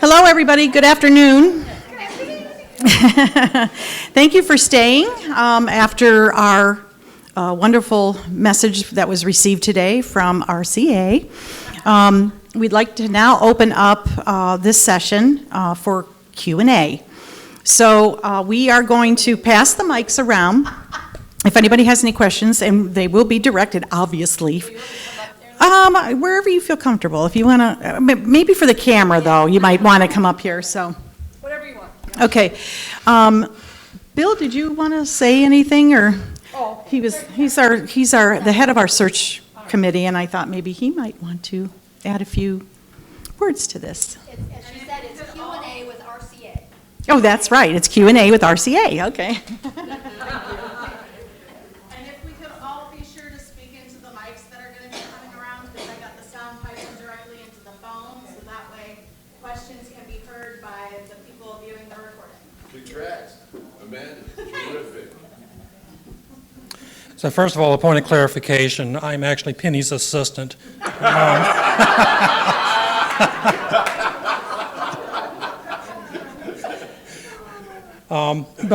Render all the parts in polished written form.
Hello, everybody. Good afternoon. Thank you for staying after our wonderful message that was received today from RCA. We'd like to now open up this session for Q&A. So we are going to pass the mics around. If anybody has any questions, and they will be directed, obviously. Wherever you feel comfortable. If you want to, maybe for the camera though, you might want to come up here. So, whatever you want. Okay, Bill, did you want to say anything, or he's the head of our search committee, and I thought maybe he might want to add a few words to this. As she said, it's Q&A with RCA. Oh, that's right. It's Q&A with RCA. Okay. So first of all, a point of clarification, I'm actually Penny's assistant. But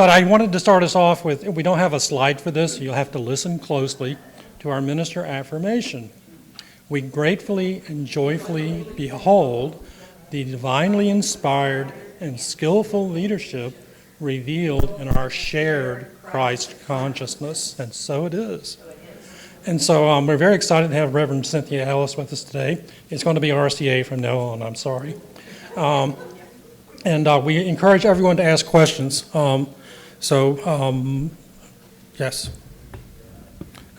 I wanted to start us off with, we don't have a slide for this, so you'll have to listen closely to our minister affirmation. We gratefully and joyfully behold the divinely inspired and skillful leadership revealed in our shared Christ consciousness, and so it is. And so we're very excited to have Reverend Cynthia Ellis with us today. It's going to be RCA from now on, I'm sorry. And we encourage everyone to ask questions. Yes.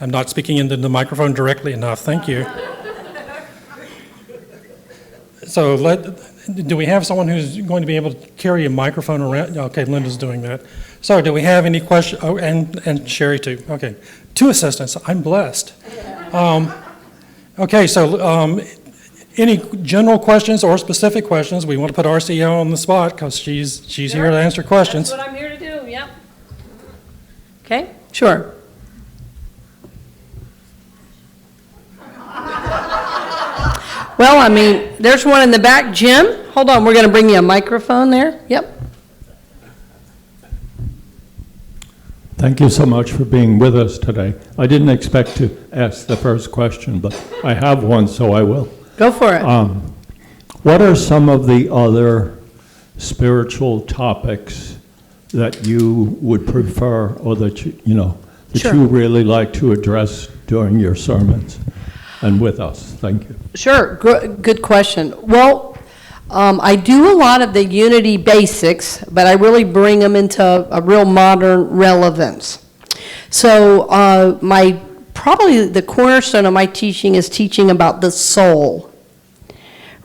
I'm not speaking into the microphone directly enough, thank you. So do we have someone who's going to be able to carry a microphone around? Okay, Linda's doing that. So do we have any questions? Oh, and Sherry too. Okay, 2 assistants. I'm blessed. Okay, so any general questions or specific questions? We want to put RCA on the spot because she's here to answer questions. That's what I'm here to do, yep. Okay, sure. Well, I mean, there's one in the back. Jim, hold on, we're going to bring you a microphone there. Yep. Thank you so much for being with us today. I didn't expect to ask the first question, but I have one, so I will. Go for it. What are some of the other spiritual topics that you would prefer, or that Sure. you really like to address during your sermons and with us? Thank you. Sure, good question. Well, I do a lot of the unity basics, but I really bring them into a real modern relevance. So probably the cornerstone of my teaching is teaching about the soul,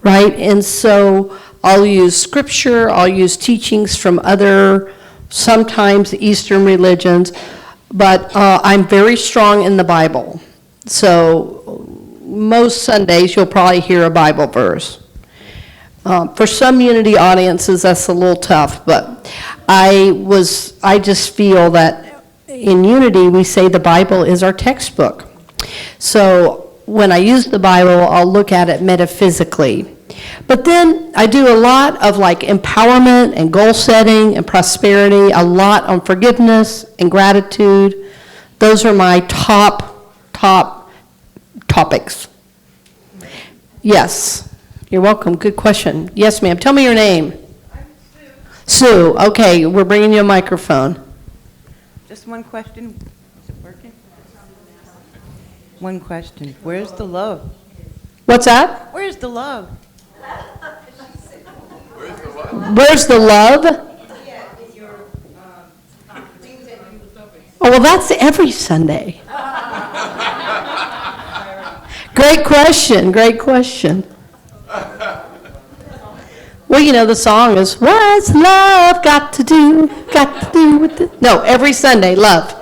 right? And so I'll use scripture, I'll use teachings from other, sometimes Eastern religions, but I'm very strong in the Bible. So most Sundays you'll probably hear a Bible verse. For some unity audiences, that's a little tough, but I just feel that in unity, we say the Bible is our textbook. So when I use the Bible, I'll look at it metaphysically. But then I do a lot of like empowerment and goal setting and prosperity, a lot on forgiveness and gratitude. Those are my top topics. Yes. You're welcome. Good question. Yes, ma'am. Tell me your name. I'm Sue. Sue. Okay, we're bringing you a microphone. Just one question. Is it working? One question. Where's the love? What's that? Where's the love? Where's the love? Yeah, in your things that you... Oh, well, that's every Sunday. Great question. Great question. Well, the song is, what's love got to do with it? No, every Sunday, love.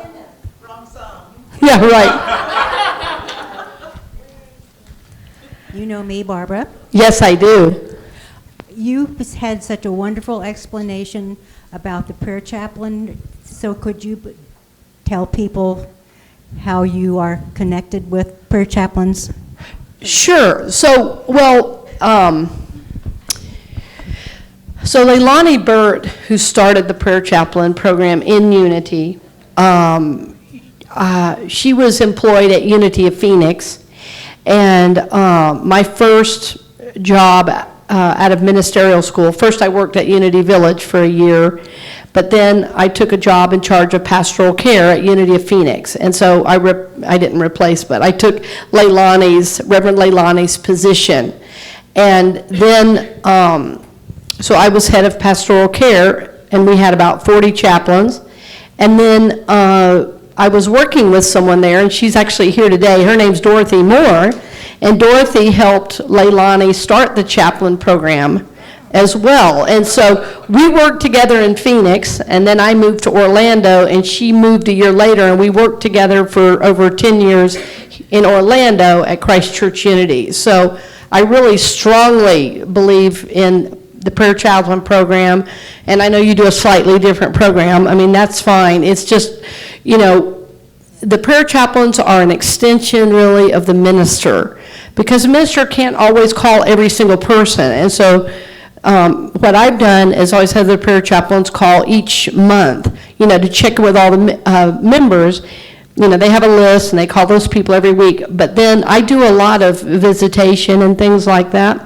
Wrong song. Yeah, right. You know me, Barbara. Yes, I do. You had such a wonderful explanation about the prayer chaplain. So could you tell people how you are connected with prayer chaplains? Sure. So, well, So Leilani Burt, who started the prayer chaplain program in Unity, she was employed at Unity of Phoenix, and my first job out of ministerial school, first I worked at Unity Village for a year, but then I took a job in charge of pastoral care at Unity of Phoenix, and so I didn't replace, but I took Reverend Leilani's position, and then so I was head of pastoral care, and we had about 40 chaplains. And then I was working with someone there, and she's actually here today. Her name's Dorothy Moore, and Dorothy helped Leilani start the chaplain program as well. And so we worked together in Phoenix, and then I moved to Orlando, and she moved a year later, and we worked together for over 10 years in Orlando at Christ Church Unity. So I really strongly believe in the prayer chaplain program, and I know you do a slightly different program. I mean, that's fine. It's just, the prayer chaplains are an extension, really, of the minister, because the minister can't always call every single person. And so what I've done is always have the prayer chaplains call each month, to check with all the members. They have a list, and they call those people every week. But then I do a lot of visitation and things like that.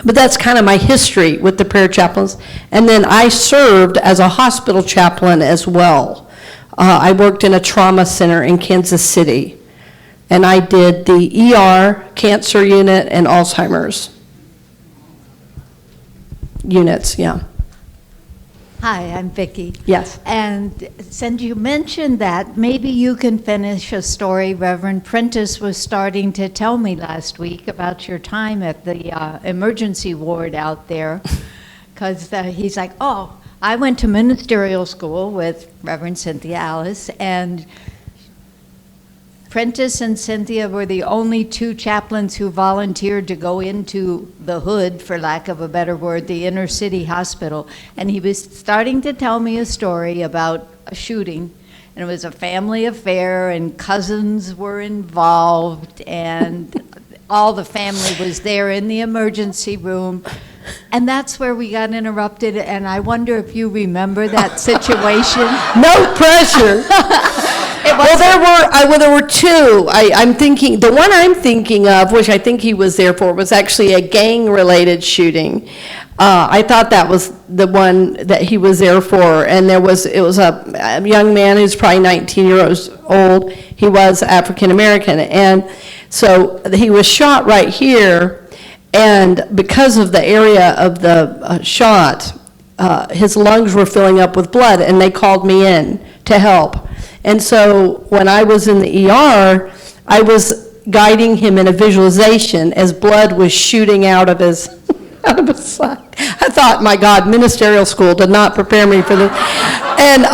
But that's kind of my history with the prayer chaplains. And then I served as a hospital chaplain as well. I worked in a trauma center in Kansas City. And I did the ER, cancer unit, and Alzheimer's units, yeah. Hi, I'm Vicki. Yes. And since you mentioned that, maybe you can finish a story Reverend Prentice was starting to tell me last week about your time at the emergency ward out there. Because he's like, oh, I went to ministerial school with Reverend Cynthia Alice, and Prentice and Cynthia were the only two chaplains who volunteered to go into the hood, for lack of a better word, the inner city hospital. And he was starting to tell me a story about a shooting, and it was a family affair, and cousins were involved, and all the family was there in the emergency room. And that's where we got interrupted, and I wonder if you remember that situation. No pressure. Well, there were two. I'm thinking, the one I'm thinking of, which I think he was there for, was actually a gang-related shooting. I thought that was the one that he was there for, and it was a young man who's probably 19 years old. He was African-American, and so he was shot right here, and because of the area of the shot, his lungs were filling up with blood, and they called me in to help. And so when I was in the ER, I was guiding him in a visualization as blood was shooting out of his side. I thought, my God, ministerial school did not prepare me for this. And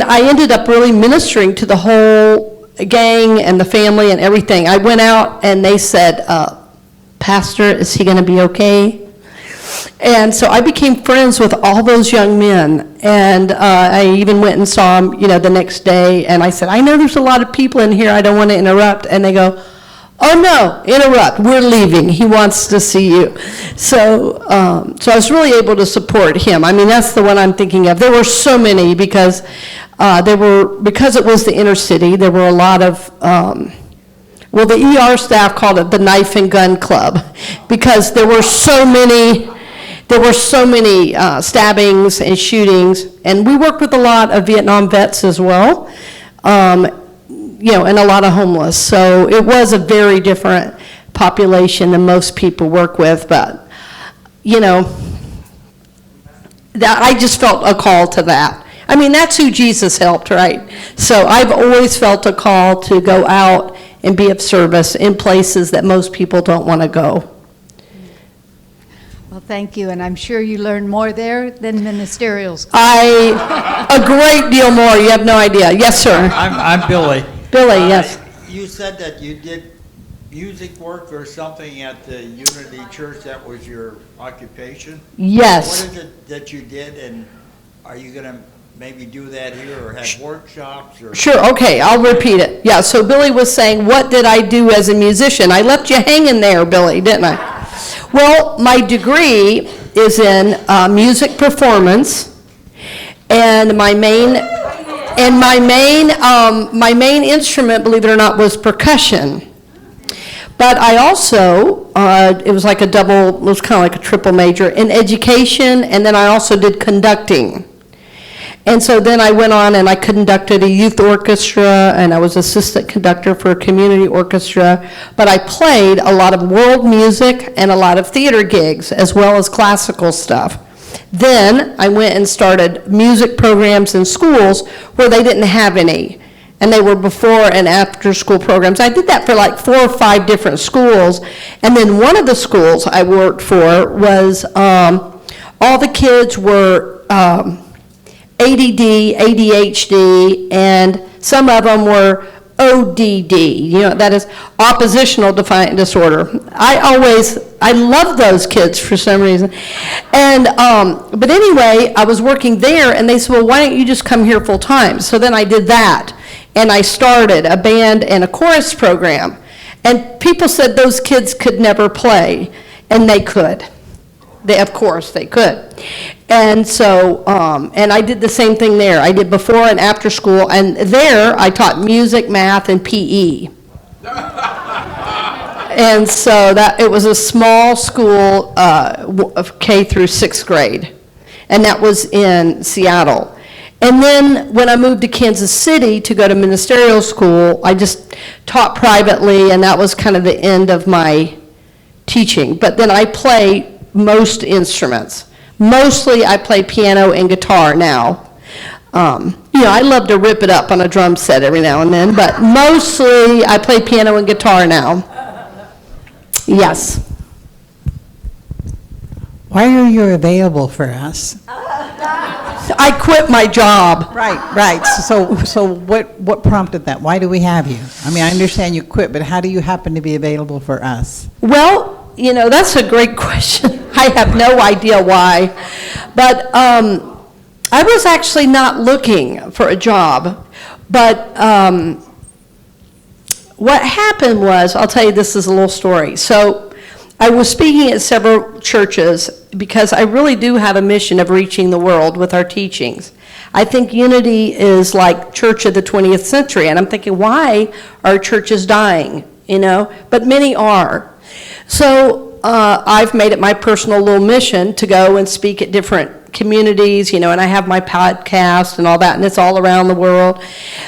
I ended up really ministering to the whole gang and the family and everything. I went out and they said, Pastor, is he going to be okay? And so I became friends with all those young men, and I even went and saw them, the next day, and I said, I know there's a lot of people in here, I don't want to interrupt, and they go, oh no, interrupt, we're leaving, he wants to see you. So I was really able to support him. I mean, that's the one I'm thinking of. There were so many, because it was the inner city, there were a lot of, the ER staff called it the Knife and Gun Club, because there were so many stabbings and shootings, and we worked with a lot of Vietnam vets as well, and a lot of homeless. So it was a very different population than most people work with, but, that I just felt a call to that. I mean, that's who Jesus helped, right? So I've always felt a call to go out and be of service in places that most people don't want to go. Well, thank you, and I'm sure you learned more there than ministerial school. A great deal more, you have no idea. Yes, sir. I'm Billy. Billy, yes. You said that you did music work or something at the Unity Church, that was your occupation? Yes. What is it that you did, and are you going to maybe do that here or have workshops? Or? Sure, okay, I'll repeat it. Yeah, so Billy was saying, what did I do as a musician? I left you hanging there, Billy, didn't I? Well, my degree is in music performance, and my main instrument, believe it or not, was percussion. But I also, it was like it was kind of like a triple major in education, and then I also did conducting. And so then I went on and I conducted a youth orchestra, and I was assistant conductor for a community orchestra. But I played a lot of world music and a lot of theater gigs, as well as classical stuff. Then I went and started music programs in schools where they didn't have any. And they were before and after school programs. I did that for like 4 or 5 different schools. And then one of the schools I worked for was all the kids were ADD, ADHD, and some of them were ODD, that is oppositional defiant disorder. I love those kids for some reason. And, but anyway, I was working there, and they said, well, why don't you just come here full time? So then I did that, and I started a band and a chorus program. And people said those kids could never play, and they could. Of course, they could. And so, and I did the same thing there. I did before and after school, and there I taught music, math, and PE. And so it was a small school of K through 6th grade, and that was in Seattle. And then when I moved to Kansas City to go to ministerial school, I just taught privately, and that was kind of the end of my teaching. But then I play most instruments. Mostly I play piano and guitar now. I love to rip it up on a drum set every now and then, but mostly I play piano and guitar now. Yes. Why are you available for us? I quit my job. Right. So what prompted that? Why do we have you? I mean, I understand you quit, but how do you happen to be available for us? Well, that's a great question. I have no idea why. But I was actually not looking for a job. But what happened was, I'll tell you, this is a little story. So I was speaking at several churches because I really do have a mission of reaching the world with our teachings. I think unity is like church of the 20th century. And I'm thinking, why are churches dying? But many are. So I've made it my personal little mission to go and speak at different communities, and I have my podcast and all that, and it's all around the world.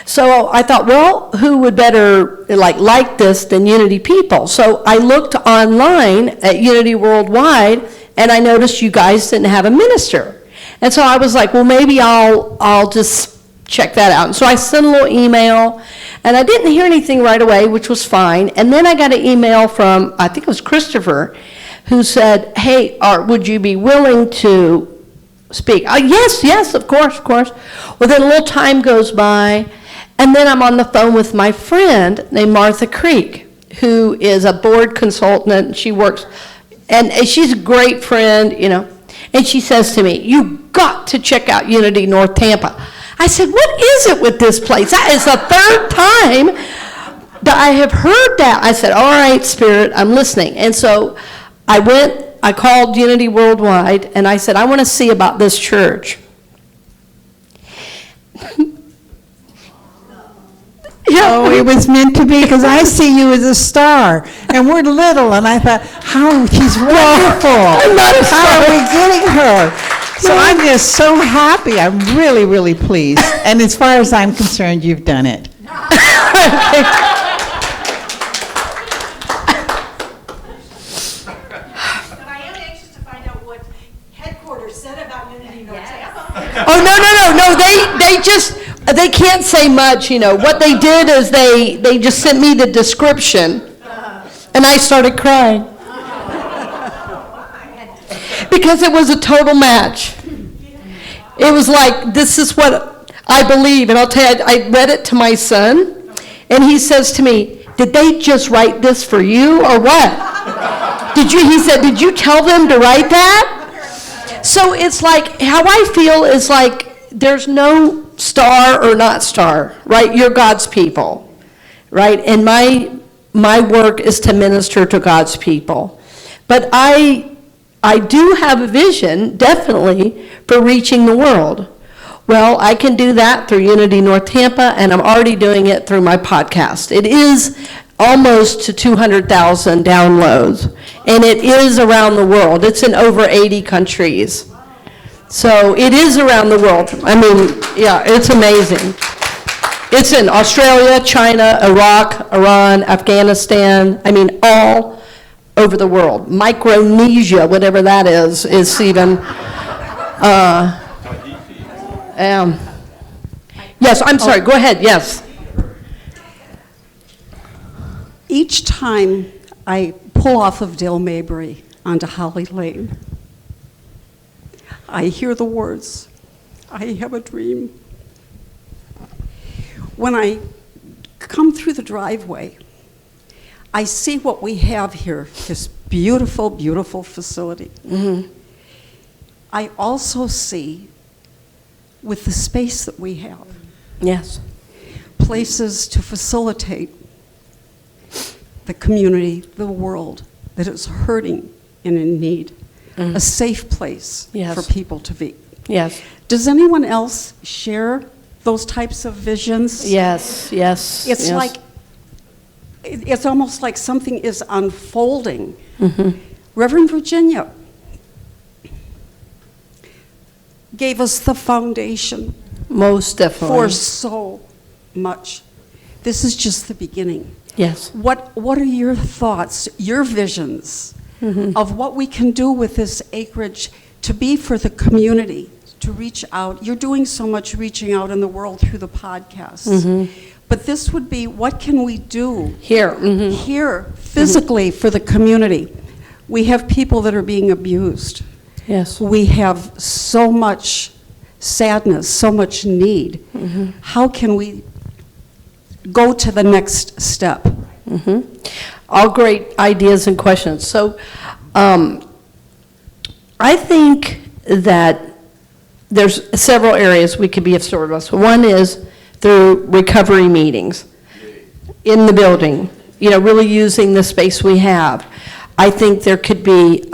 So I thought, well, who would better like this than Unity people? So I looked online at Unity Worldwide, and I noticed you guys didn't have a minister. And so I was like, well, maybe I'll just check that out. And so I sent a little email, and I didn't hear anything right away, which was fine. And then I got an email from, I think it was Christopher, who said, hey, would you be willing to speak? Yes, of course. Well, then a little time goes by, and then I'm on the phone with my friend named Martha Creek, who is a board consultant. She works, and she's a great friend, and she says to me, you've got to check out Unity North Tampa. I said, what is it with this place? That is the 3rd time that I have heard that. I said, all right, Spirit, I'm listening. And so I called Unity Worldwide, and I said, I want to see about this church. Oh, it was meant to be, because I see you as a star, and we're little, and I thought, she's wonderful. I'm not a star. How are we getting her? So I'm just so happy. I'm really, really pleased. And as far as I'm concerned, you've done it. Oh, no, they can't say much, What they did is they just sent me the description, and I started crying. Because it was a total match. It was like, this is what I believe. And I'll tell you, I read it to my son, and he says to me, did they just write this for you, or what? He said, did you tell them to write that? So it's like, how I feel is like, there's no star or not star, right? You're God's people, right? And my work is to minister to God's people. But I do have a vision, definitely, for reaching the world. Well, I can do that through Unity North Tampa, and I'm already doing it through my podcast. It is almost to 200,000 downloads, and it is around the world. It's in over 80 countries. So it is around the world. I mean, yeah, it's amazing. It's in Australia, China, Iraq, Iran, Afghanistan, I mean, all over the world. Micronesia, whatever that is even, yes, I'm sorry, go ahead, yes. Each time I pull off of Dale Mabry onto Holly Lane, I hear the words, "I have a dream." When I come through the driveway, I see what we have here, this beautiful, beautiful facility. Mm-hmm. I also see, with the space that we have, Yes. places to facilitate the community, the world that is hurting and in need, a safe place Yes. for people to be. Yes. Does anyone else share those types of visions? Yes, yes. It's yes. like, it's almost like something is unfolding. Mm-hmm. Reverend Virginia gave us the foundation Most definitely. for so much. This is just the beginning. Yes. What are your thoughts, your visions Mm-hmm. of what we can do with this acreage to be for the community, to reach out? You're doing so much reaching out in the world through the podcasts. Mm-hmm. But this would be, what can we do Here. Mm-hmm. here physically for the community? We have people that are being abused. Yes. We have so much sadness, so much need. Mm-hmm. How can we go to the next step? Mm-hmm. All great ideas and questions. So I think that there's several areas we could be of service. One is through recovery meetings in the building, really using the space we have. I think there could be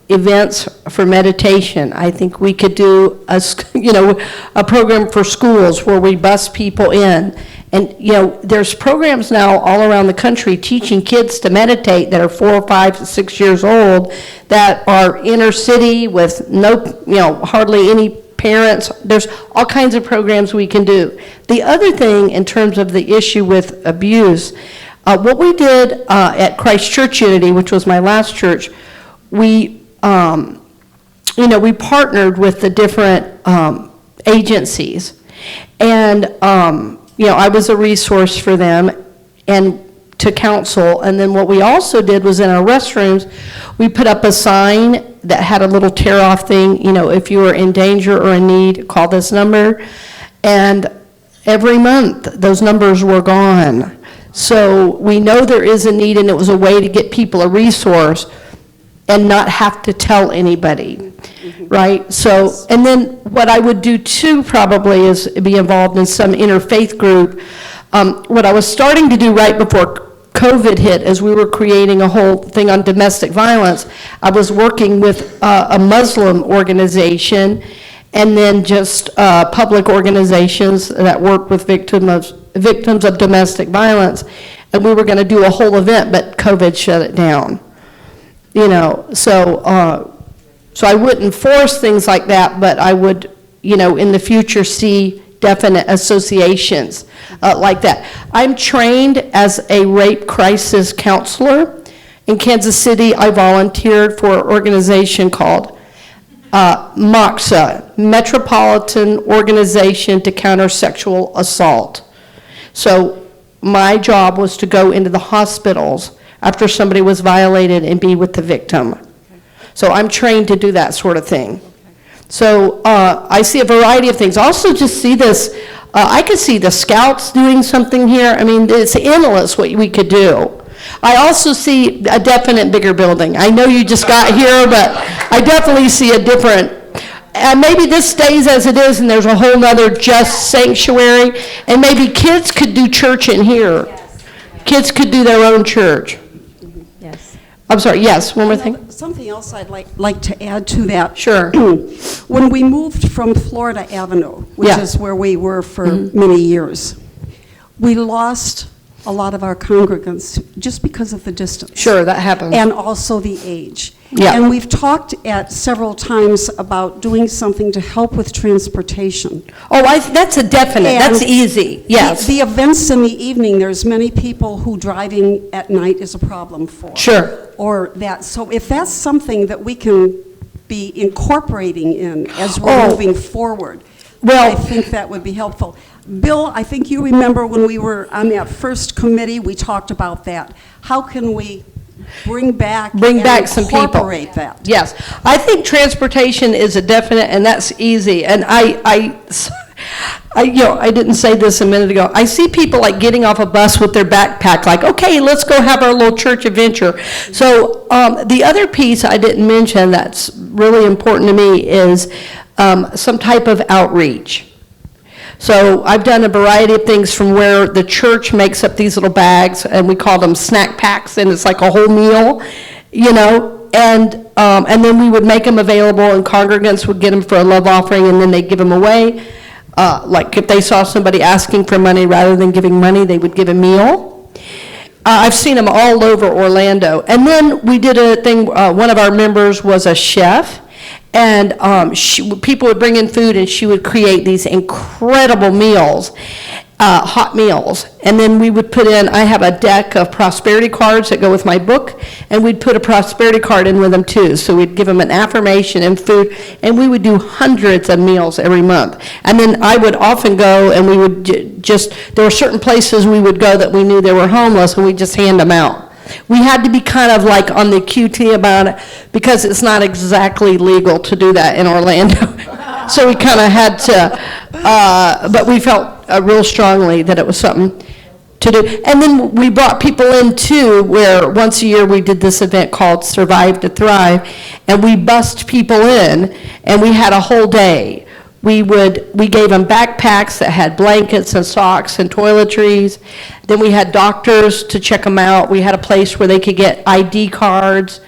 events for meditation. I think we could do a program for schools where we bus people in. And, there's programs now all around the country teaching kids to meditate that are 4, 5, 6 years old that are inner city with hardly any parents. There's all kinds of programs we can do. The other thing in terms of the issue with abuse, what we did at Christ Church Unity, which was my last church, we partnered with the different agencies. And, I was a resource for them and to counsel. And then what we also did was in our restrooms, we put up a sign that had a little tear-off thing, if you are in danger or in need, call this number. And every month, those numbers were gone. So we know there is a need, and it was a way to get people a resource and not have to tell anybody, right? So, and then what I would do too probably is be involved in some interfaith group. What I was starting to do right before COVID hit, as we were creating a whole thing on domestic violence, I was working with a Muslim organization and then just public organizations that work with victims of domestic violence. And we were going to do a whole event, but COVID shut it down. So I wouldn't force things like that, but I would, in the future see definite associations like that. I'm trained as a rape crisis counselor. In Kansas City, I volunteered for an organization called MOXA, Metropolitan Organization to Counter Sexual Assault. So my job was to go into the hospitals after somebody was violated and be with the victim. So I'm trained to do that sort of thing. So I see a variety of things. Also just see this, I could see the Scouts doing something here. I mean, it's endless what we could do. I also see a definite bigger building. I know you just got here, but I definitely see a different, and maybe this stays as it is and there's a whole nother just sanctuary, and maybe kids could do church in here. Kids could do their own church. Yes. I'm sorry, yes, one more thing. something else I'd like to add to that. Sure. When we moved from Florida Avenue, which Yeah. is where we were for many years, we lost a lot of our congregants just because of the distance. Sure, that happens. And also the age. Yeah. And we've talked at several times about doing something to help with transportation. Oh, that's a definite, that's And easy, yes. The events in the evening, there's many people who driving at night is a problem for. Sure. Or that, so if that's something that we can be incorporating in as we're Oh. moving forward, Well- I think that would be helpful. Bill, I think you remember when we were on that first committee, we talked about that. How can we bring back Some people. incorporate that? Yes, I think transportation is a definite, and that's easy, and I didn't say this a minute ago. I see people like getting off a bus with their backpack, like, okay, let's go have our little church adventure. So the other piece I didn't mention that's really important to me is some type of outreach. So I've done a variety of things from where the church makes up these little bags, and we call them snack packs, and it's like a whole meal, and then we would make them available, and congregants would get them for a love offering, and then they'd give them away. Like if they saw somebody asking for money, rather than giving money, they would give a meal. I've seen them all over Orlando. And then we did a thing, one of our members was a chef, and people would bring in food, and she would create these incredible meals, hot meals. And then we would put in, I have a deck of prosperity cards that go with my book, and we'd put a prosperity card in with them too. So we'd give them an affirmation and food, and we would do hundreds of meals every month. And then I would often go, and we would there were certain places we would go that we knew they were homeless, and we'd just hand them out. We had to be kind of like on the QT about it, because it's not exactly legal to do that in Orlando. So we kind of had to, but we felt real strongly that it was something to do. And then we brought people in too, where once a year we did this event called Survive to Thrive, and we bussed people in, and we had a whole day. We gave them backpacks that had blankets and socks and toiletries. Then we had doctors to check them out. We had a place where they could get ID cards.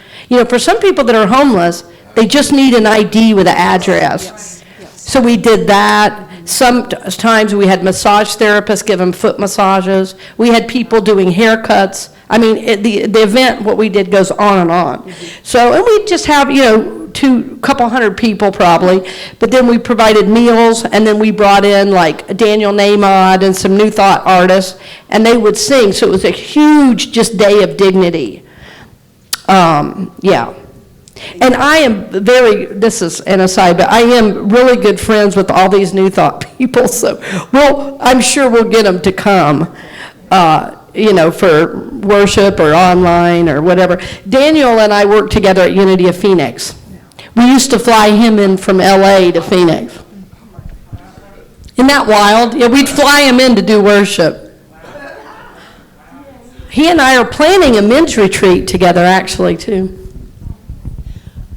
For some people that are homeless, they just need an ID with an address. Yes. So we did that. Sometimes we had massage therapists give them foot massages. We had people doing haircuts. I mean, the event, what we did goes on and on. So, and we just have, couple hundred people probably, but then we provided meals, and then we brought in like Daniel Namod and some New Thought artists, and they would sing. So it was a huge just day of dignity. Yeah. And I am this is an aside, but I am really good friends with all these New Thought people, so I'm sure we'll get them to come, for worship or online or whatever. Daniel and I worked together at Unity of Phoenix. We used to fly him in from LA to Phoenix. Isn't that wild? Yeah, we'd fly him in to do worship. He and I are planning a men's retreat together, actually, too.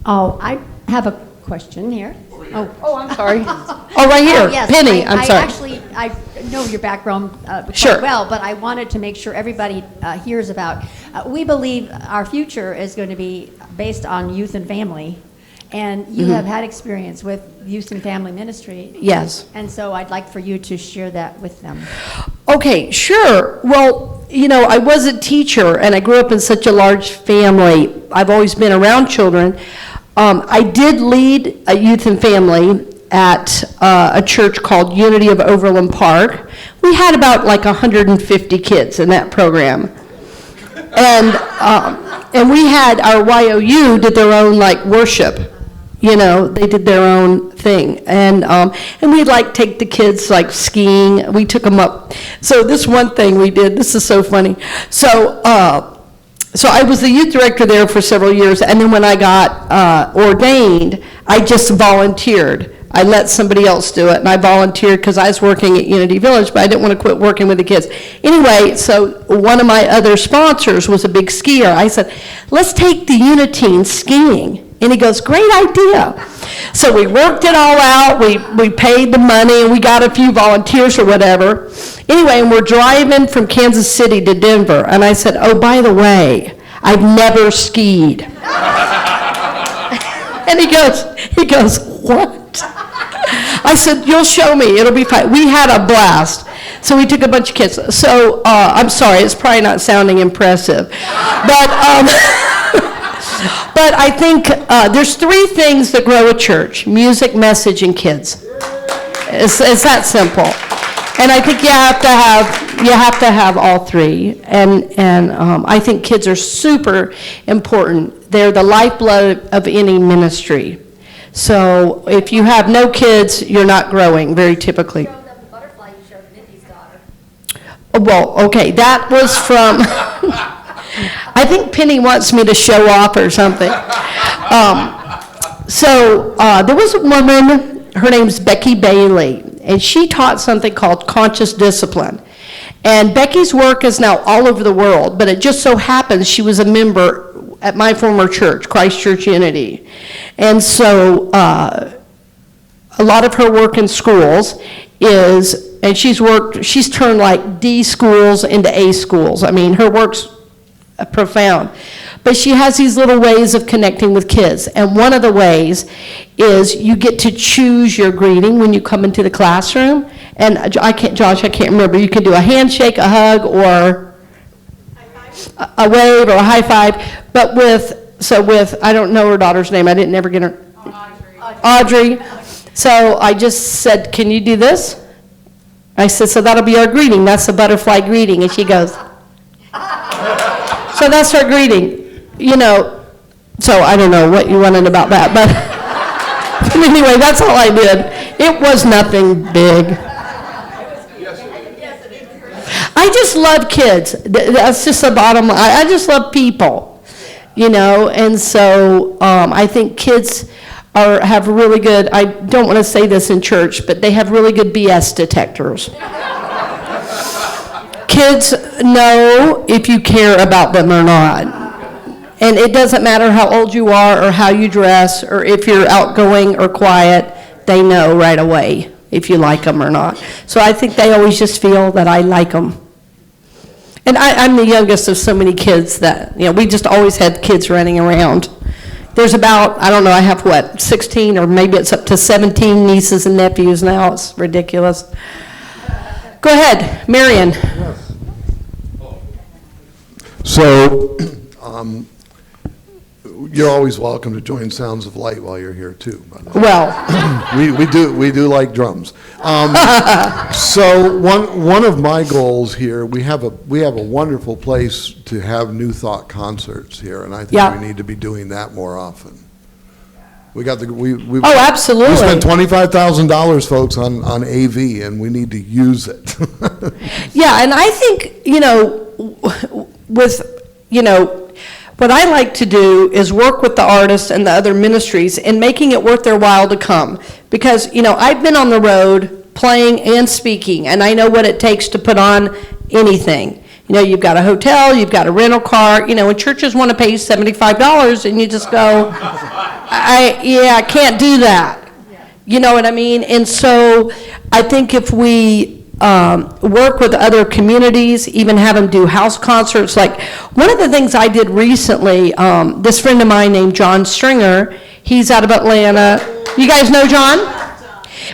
Oh, I have a question here. Oh, I'm sorry. Oh, right here. Yes, Penny, I'm sorry. I know your background Sure. quite well, but I wanted to make sure everybody hears about. We believe our future is going to be based on youth and family, and you have had experience with youth and family ministry. Yes. And so I'd like for you to share that with them. Okay, sure. Well, I was a teacher, and I grew up in such a large family. I've always been around children. I did lead a youth and family at a church called Unity of Overland Park. We had about like 150 kids in that program. And we had our YOU did their own like worship. They did their own thing. And we'd like take the kids like skiing. We took them up. So this one thing we did, this is so funny. So I was the youth director there for several years, and then when I got ordained, I just volunteered. I let somebody else do it, and I volunteered because I was working at Unity Village, but I didn't want to quit working with the kids. Anyway, so one of my other sponsors was a big skier. I said, let's take the Uniteens skiing. And he goes, great idea. So we worked it all out. We paid the money, and we got a few volunteers or whatever. Anyway, and we're driving from Kansas City to Denver. And I said, oh, by the way, I've never skied. And he goes, what? I said, you'll show me, it'll be fine. We had a blast. So we took a bunch of kids. So I'm sorry, it's probably not sounding impressive. But but I think there's three things that grow a church: music, message, and kids. It's that simple. And I think you have to have all three. And I think kids are super important. They're the lifeblood of any ministry. So if you have no kids, you're not growing, very typically. Showed them the butterfly you showed Mindy's daughter. Well, okay, that was from, I think Penny wants me to show off or something. There was a woman, her name's Becky Bailey, and she taught something called conscious discipline. And Becky's work is now all over the world, but it just so happens she was a member at my former church, Christ Church Unity. And so a lot of her work in schools is, and she's turned like D schools into A schools. I mean, her work's profound. But she has these little ways of connecting with kids. And one of the ways is you get to choose your greeting when you come into the classroom. And I can't remember. You can do a handshake, a hug, or a wave, or a high five. But with, I don't know her daughter's name. I didn't ever get her. Audrey. So I just said, can you do this? I said, so that'll be our greeting. That's the butterfly greeting. And she goes, so that's her greeting. You know, so I don't know what you wanted about that. But anyway, that's all I did. It was nothing big. I just love kids. That's just the bottom line. I just love people, you know, and so I think kids have really good, I don't want to say this in church, but they have really good BS detectors. Kids know if you care about them or not. And it doesn't matter how old you are or how you dress or if you're outgoing or quiet, they know right away if you like them or not. So I think they always just feel that I like them. And I'm the youngest of so many kids that, you know, we just always had kids running around. There's about, I don't know, I have what, 16 or maybe it's up to 17 nieces and nephews now. It's ridiculous. Go ahead, Marion. So, you're always welcome to join Sounds of Light while you're here too. By the way. Well, we do like drums. So one of my goals here, we have a wonderful place to have New Thought concerts here, and I think we need to be doing that more often. We got absolutely. We spent $25,000, folks, on AV, and we need to use it. Yeah, and I think, you know, what I like to do is work with the artists and the other ministries in making it worth their while to come. Because, you know, I've been on the road playing and speaking, and I know what it takes to put on anything. You know, you've got a hotel, you've got a rental car, you know, and churches want to pay you $75, and you just go, I can't do that. You know what I mean? And so I think if we work with other communities, even have them do house concerts. Like one of the things I did recently, this friend of mine named John Stringer, he's out of Atlanta. You guys know John?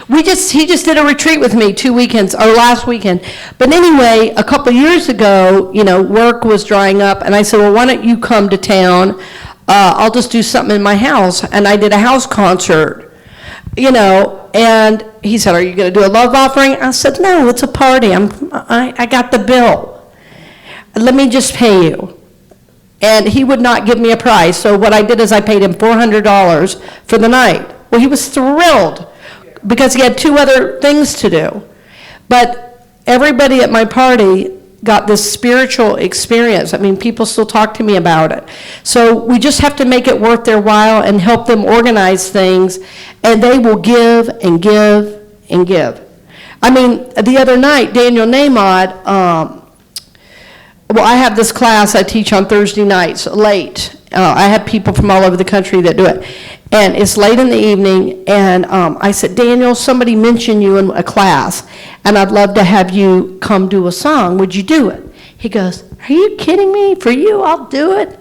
He just did a retreat with me last weekend. But anyway, a couple years ago, you know, work was drying up, and I said, well, why don't you come to town? I'll just do something in my house. And I did a house concert, you know, and he said, are you going to do a love offering? I said, no, it's a party. I got the bill. Let me just pay you. And he would not give me a price. So what I did is I paid him $400 for the night. Well, he was thrilled because he had 2 other things to do. But everybody at my party got this spiritual experience. I mean, people still talk to me about it. So we just have to make it worth their while and help them organize things, and they will give and give and give. I mean, the other night, Daniel Namod, I have this class I teach on Thursday nights, late. I have people from all over the country that do it. And it's late in the evening, and I said, Daniel, somebody mentioned you in a class, and I'd love to have you come do a song. Would you do it? He goes, are you kidding me? For you, I'll do it.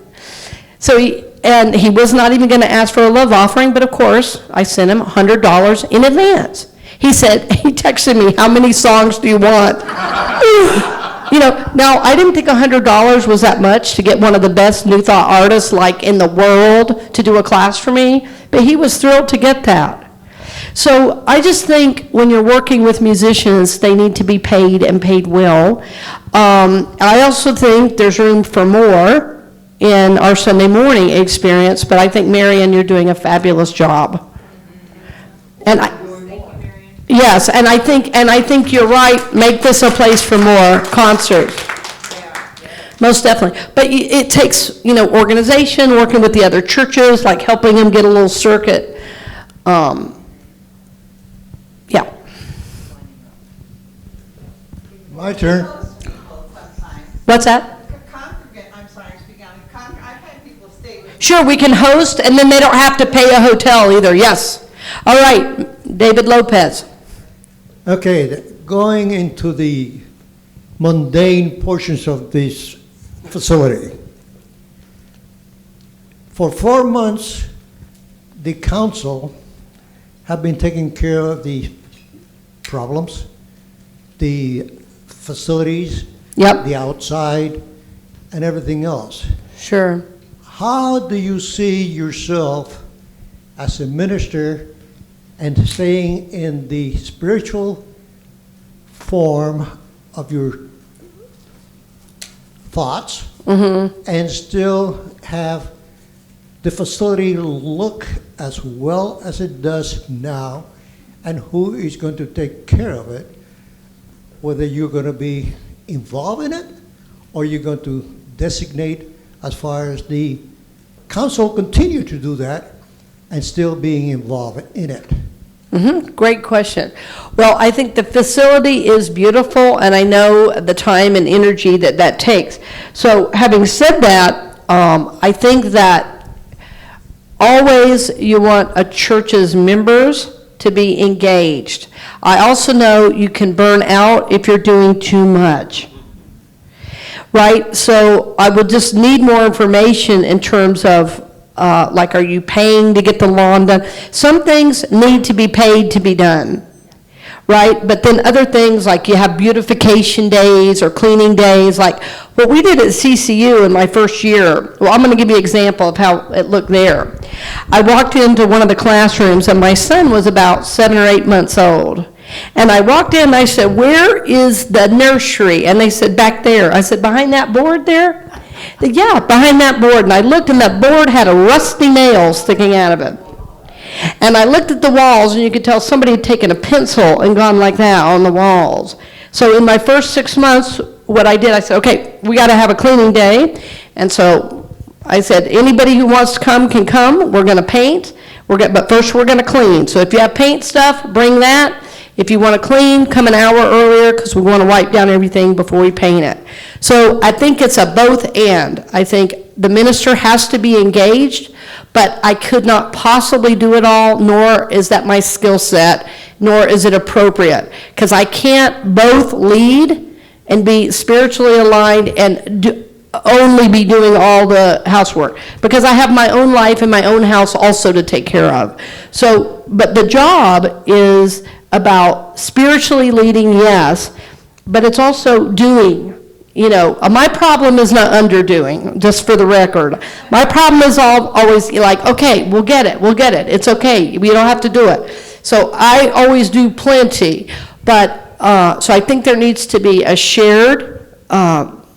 So and he was not even going to ask for a love offering, but of course, I sent him $100 in advance. He said, he texted me, how many songs do you want? You know, now, I didn't think $100 was that much to get one of the best New Thought artists, like, in the world to do a class for me, but he was thrilled to get that. So I just think when you're working with musicians, they need to be paid and paid well. I also think there's room for more in our Sunday morning experience, but I think, Marian, you're doing a fabulous job. And yes, and I think you're right. Make this a place for more concerts. Most definitely. But it takes, you know, organization, working with the other churches, like helping them get a little circuit. Yeah. My turn. What's that? I'm sorry, speaking on I've had people stay with. Sure, we can host, and then they don't have to pay a hotel either. Yes. All right, David Lopez. Okay, going into the mundane portions of this facility. For 4 months, the council have been taking care of the problems, the facilities, yep, the outside, and everything else. Sure. How do you see yourself as a minister and staying in the spiritual form of your thoughts, and still have the facility look as well as it does now, and who is going to take care of it, whether you're going to be involved in it or you're going to designate as far as the council continue to do that and still being involved in it? Great question. Well, I think the facility is beautiful, and I know the time and energy that that takes. So having said that, I think that always you want a church's members to be engaged. I also know you can burn out if you're doing too much. Right? So I would just need more information in terms of like, are you paying to get the lawn done? Some things need to be paid to be done, right? But then other things, like you have beautification days or cleaning days, like what we did at CCU in my first year. Well, I'm going to give you an example of how it looked there. I walked into one of the classrooms, and my son was about 7 or 8 months old. And I walked in and I said, where is the nursery? And they said, back there. I said, behind that board there? Yeah, behind that board. And I looked, and that board had a rusty nail sticking out of it. And I looked at the walls, and you could tell somebody had taken a pencil and gone like that on the walls. So in my first 6 months, what I did, I said, okay, we got to have a cleaning day. And so I said, anybody who wants to come can come. We're going to paint. But first we're going to clean. So if you have paint stuff, bring that. If you want to clean, come an hour earlier, because we want to wipe down everything before we paint it. So I think it's a both and. I think the minister has to be engaged, but I could not possibly do it all, nor is that my skill set, nor is it appropriate, because I can't both lead and be spiritually aligned and only be doing all the housework, because I have my own life and my own house also to take care of. So, but the job is about spiritually leading, yes, but it's also doing. You know, my problem is not underdoing, just for the record. My problem is always like, okay, we'll get it, it's okay, we don't have to do it. So I always do plenty, but, so I think there needs to be a shared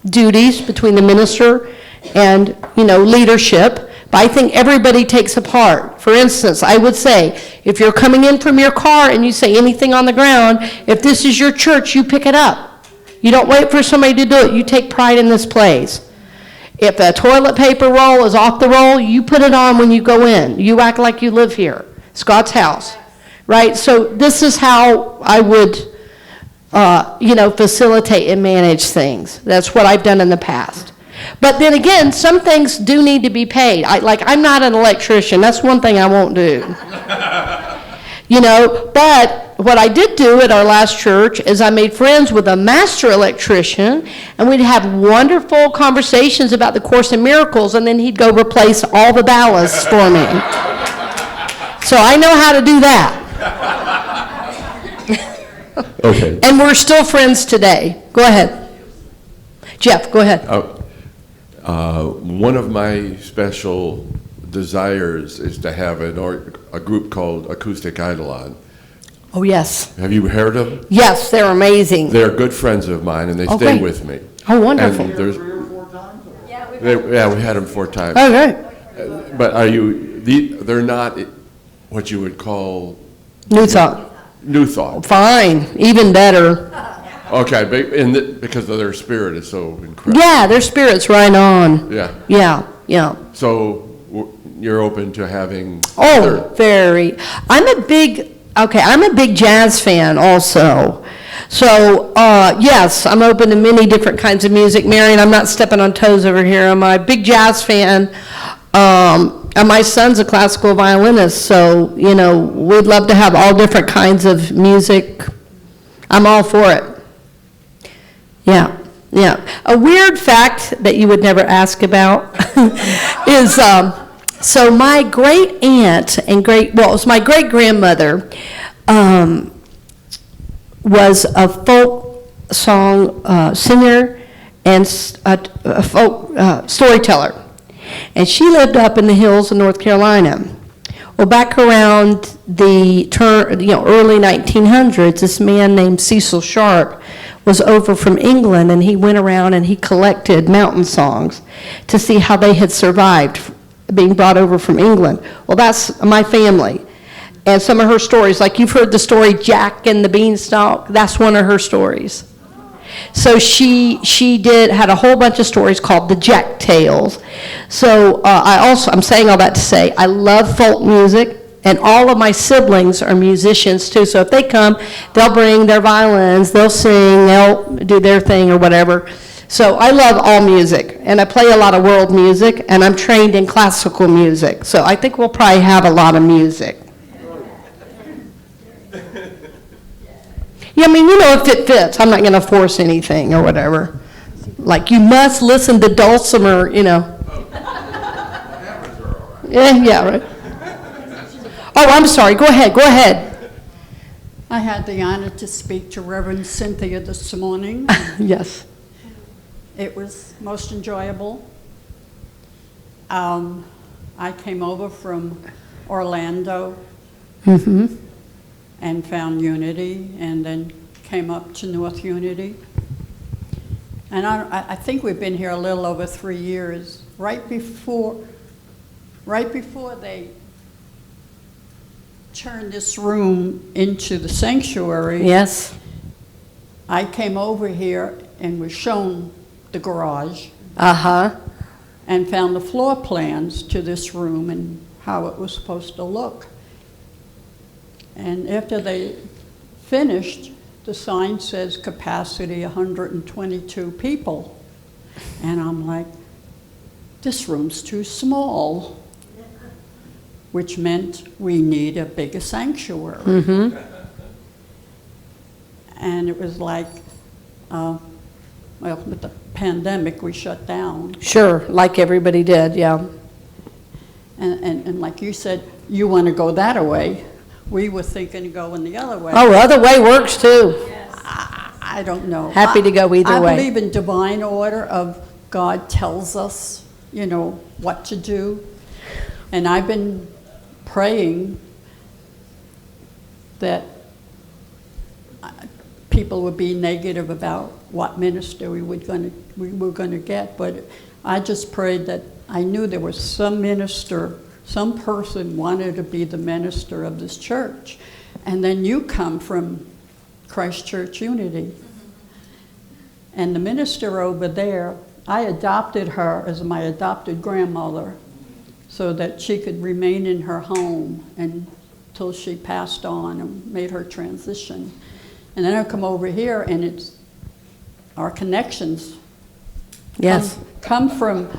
duties between the minister and, you know, leadership. But I think everybody takes a part. For instance, I would say, if you're coming in from your car and you say anything on the ground, if this is your church, you pick it up. You don't wait for somebody to do it. You take pride in this place. If a toilet paper roll is off the roll, you put it on when you go in. You act like you live here. It's God's house, right? So this is how I would, you know, facilitate and manage things. That's what I've done in the past. But then again, some things do need to be paid. I'm not an electrician. That's one thing I won't do. You know, but what I did do at our last church is I made friends with a master electrician, and we'd have wonderful conversations about the Course in Miracles, and then he'd go replace all the ballasts for me. So I know how to do that. Okay. And we're still friends today. Go ahead. Jeff, go ahead. One of my special desires is to have a group called Acoustic Eidolon. Oh, yes. Have you heard of them? Yes, they're amazing. They're good friends of mine, and they stay great. with me. Oh, wonderful. And there's, yeah, we had them 4 times. Oh, great. But they're not what you would call New Thought. New Thought. Fine, even better. Okay, because of their spirit is so incredible. Yeah, their spirit's right on. Yeah. Yeah, yeah. So you're open to having. Oh, very. I'm a big jazz fan also. So, yes, I'm open to many different kinds of music. Marion, I'm not stepping on toes over here. I'm a big jazz fan. And my son's a classical violinist, so, we'd love to have all different kinds of music. I'm all for it. Yeah, yeah. A weird fact that you would never ask about is, so my great aunt and it was my great grandmother, was a folk song singer and a folk storyteller. And she lived up in the hills of North Carolina. Well, back around the early 1900s, this man named Cecil Sharp was over from England, and he went around and he collected mountain songs to see how they had survived being brought over from England. Well, that's my family. And some of her stories, like you've heard the story Jack and the Beanstalk, that's one of her stories. So she had a whole bunch of stories called the Jack Tales. So I'm saying all that to say I love folk music, and all of my siblings are musicians too. So if they come, they'll bring their violins, they'll sing, they'll do their thing or whatever. So I love all music, and I play a lot of world music, and I'm trained in classical music. So I think we'll probably have a lot of music. Yeah, I mean, if it fits. I'm not going to force anything or whatever. Like, you must listen to dulcimer, Yeah, right. Oh, I'm sorry. Go ahead. I had the honor to speak to Reverend Cynthia this morning. Yes. It was most enjoyable. I came over from Orlando. Mm-hmm. And found Unity, and then came up to North Unity. And I think we've been here a little over 3 years. Right before they turned this room into the sanctuary. Yes. I came over here and was shown the garage. Uh-huh. And found the floor plans to this room and how it was supposed to look. And after they finished, the sign says capacity 122 people. And I'm like, this room's too small, which meant we need a bigger sanctuary. Mm-hmm. And it was like, with the pandemic, we shut down. Sure, like everybody did, yeah. And like you said, you want to go that way. We were thinking of going the other way. Oh, other way works too. Yes. I don't know. Happy to go either way. I believe in divine order of God tells us, what to do. And I've been praying that people would be negative about what minister we were going to get, but I just prayed that I knew there was some minister, some person wanted to be the minister of this church. And then you come from Christ Church Unity. And the minister over there, I adopted her as my adopted grandmother so that she could remain in her home until she passed on and made her transition. And then I come over here and it's our connections. Yes. Come from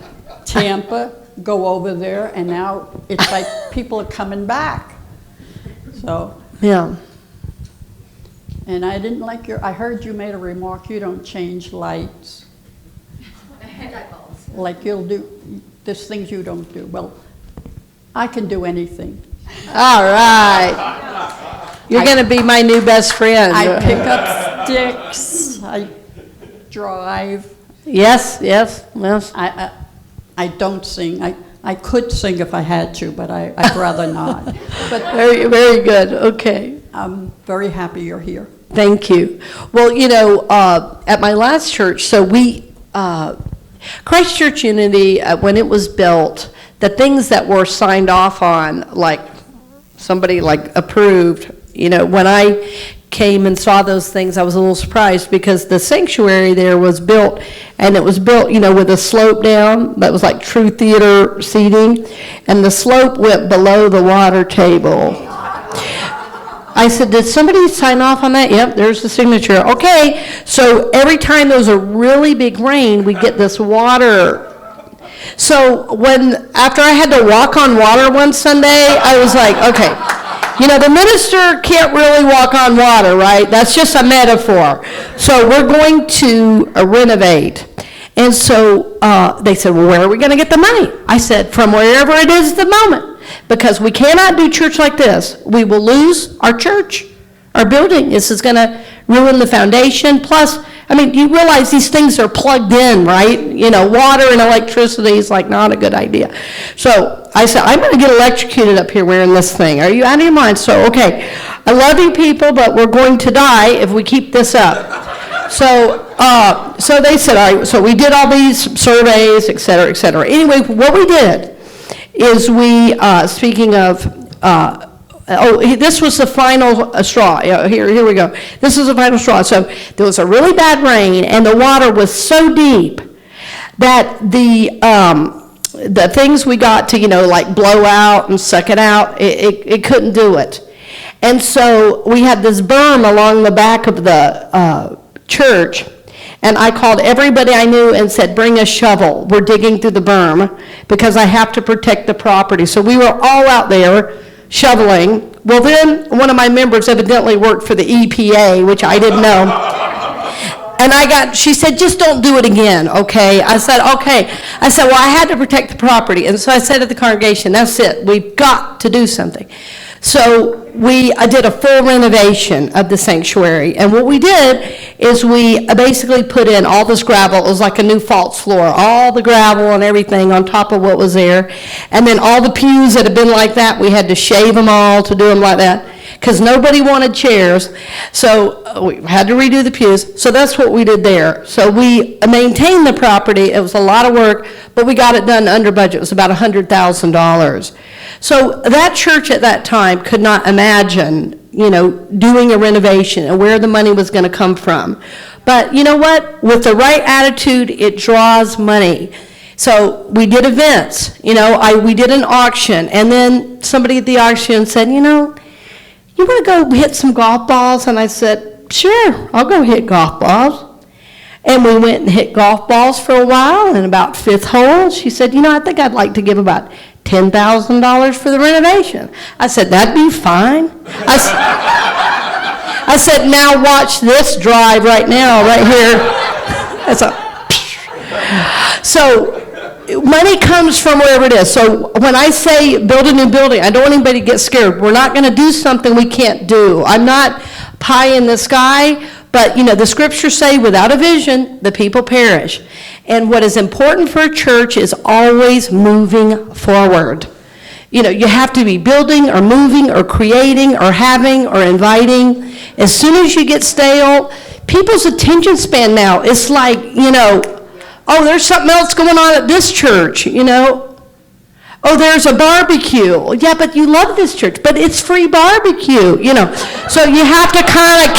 Tampa, go over there, and now it's like people are coming back. So yeah. And I didn't like I heard you made a remark, you don't change lights. Like there's things you don't do. Well, I can do anything. All right. You're going to be my new best friend. I pick up sticks, I drive. Yes. I don't sing. I could sing if I had to, but I'd rather not. But very, very good. Okay. I'm very happy you're here. Thank you. Well, at my last church, so we, Christ Church Unity, when it was built, the things that were signed off on, like somebody approved, when I came and saw those things, I was a little surprised because the sanctuary there was built, and it was built, with a slope down that was like true theater seating, and the slope went below the water table. I said, did somebody sign off on that? Yep, there's the signature. Okay, so every time there was a really big rain, we'd get this water. So after I had to walk on water one Sunday, I was like, okay, the minister can't really walk on water, right? That's just a metaphor. So we're going to renovate. And so they said, well, where are we going to get the money? I said, from wherever it is at the moment. Because we cannot do church like this. We will lose our church, our building. This is going to ruin the foundation. Plus, you realize these things are plugged in, right? Water and electricity is not a good idea. So I said, I'm going to get electrocuted up here wearing this thing. Are you out of your mind? So, okay, I love you people, but we're going to die if we keep this up. So they said, all right, so we did all these surveys, et cetera, et cetera. Anyway, what we did is speaking of, this was the final straw. Here we go. This is the final straw. So there was a really bad rain, and the water was so deep that the things we got to, blow out and suck it out, it couldn't do it. And so we had this berm along the back of the church. And I called everybody I knew and said, bring a shovel. We're digging through the berm because I have to protect the property. So we were all out there shoveling. Well, then one of my members evidently worked for the EPA, which I didn't know. And she said, just don't do it again, okay? I said, okay. I said, well, I had to protect the property. And so I said to the congregation, that's it. We've got to do something. So I did a full renovation of the sanctuary. And what we did is we basically put in all this gravel. It was like a new false floor, all the gravel and everything on top of what was there. And then all the pews that had been like that, we had to shave them all to do them like that because nobody wanted chairs. So we had to redo the pews. So that's what we did there. So we maintained the property. It was a lot of work, but we got it done under budget. It was about $100,000. So that church at that time could not imagine, doing a renovation and where the money was going to come from. But you know what? With the right attitude, it draws money. So we did events. We did an auction, and then somebody at the auction said, you want to go hit some golf balls? And I said, sure, I'll go hit golf balls. And we went and hit golf balls for a while, and about fifth hole, she said, I think I'd like to give about $10,000 for the renovation. I said, that'd be fine. I said, now watch this drive right now, right here. So money comes from wherever it is. So when I say build a new building, I don't want anybody to get scared. We're not going to do something we can't do. I'm not pie in the sky, but the scriptures say without a vision, the people perish. And what is important for a church is always moving forward. You have to be building or moving or creating or having or inviting. As soon as you get stale, people's attention span now, it's like, oh, there's something else going on at this church, Oh, there's a barbecue. Yeah, but you love this church, but it's free barbecue, So you have to kind of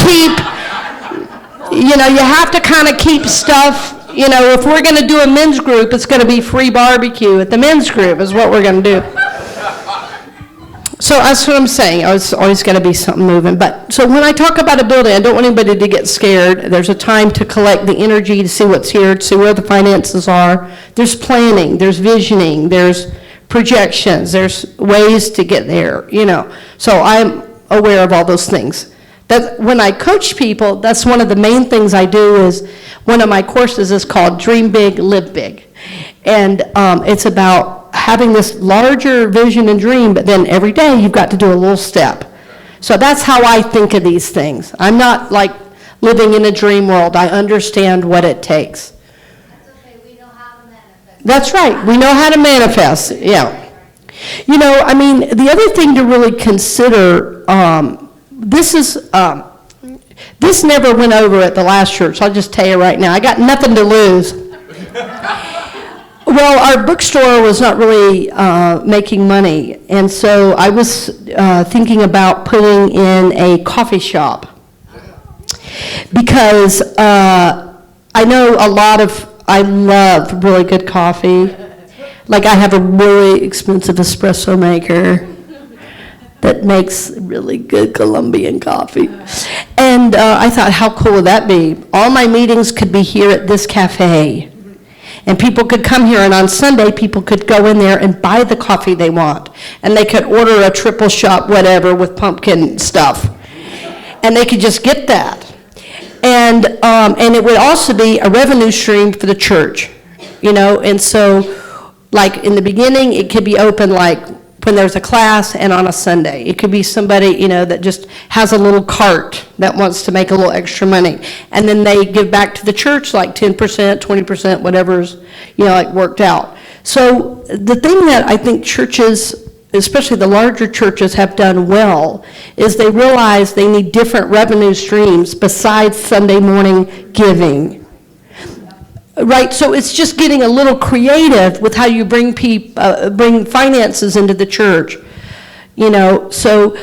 keep, stuff. If we're going to do a men's group, it's going to be free barbecue at the men's group is what we're going to do. So that's what I'm saying. It's always going to be something moving. But so when I talk about a building, I don't want anybody to get scared. There's a time to collect the energy to see what's here, to see where the finances are. There's planning, there's visioning, there's projections, there's ways to get there, So I'm aware of all those things. That when I coach people, that's one of the main things I do. Is one of my courses is called Dream Big, Live Big. And it's about having this larger vision and dream, but then every day you've got to do a little step. So that's how I think of these things. I'm not like living in a dream world. I understand what it takes. That's okay, we know how to manifest. That's right. We know how to manifest. Yeah. You know, I mean, the other thing to really consider, this never went over at the last church. I'll just tell you right now. I got nothing to lose. Well, our bookstore was not really making money, and so I was thinking about putting in a coffee shop. Because I know I love really good coffee. Like I have a really expensive espresso maker that makes really good Colombian coffee. And I thought, how cool would that be? All my meetings could be here at this cafe. And people could come here, and on Sunday, people could go in there and buy the coffee they want. And they could order a triple shot whatever with pumpkin stuff. And they could just get that. And it would also be a revenue stream for the church, you know. And so, like in the beginning, it could be open like when there's a class and on a Sunday. It could be somebody, you know, that just has a little cart that wants to make a little extra money. And then they give back to the church like 10%, 20%, whatever's, you know, like worked out. So the thing that I think churches, especially the larger churches, have done well is they realize they need different revenue streams besides Sunday morning giving. Right, so it's just getting a little creative with how you bring finances into the church, you know. So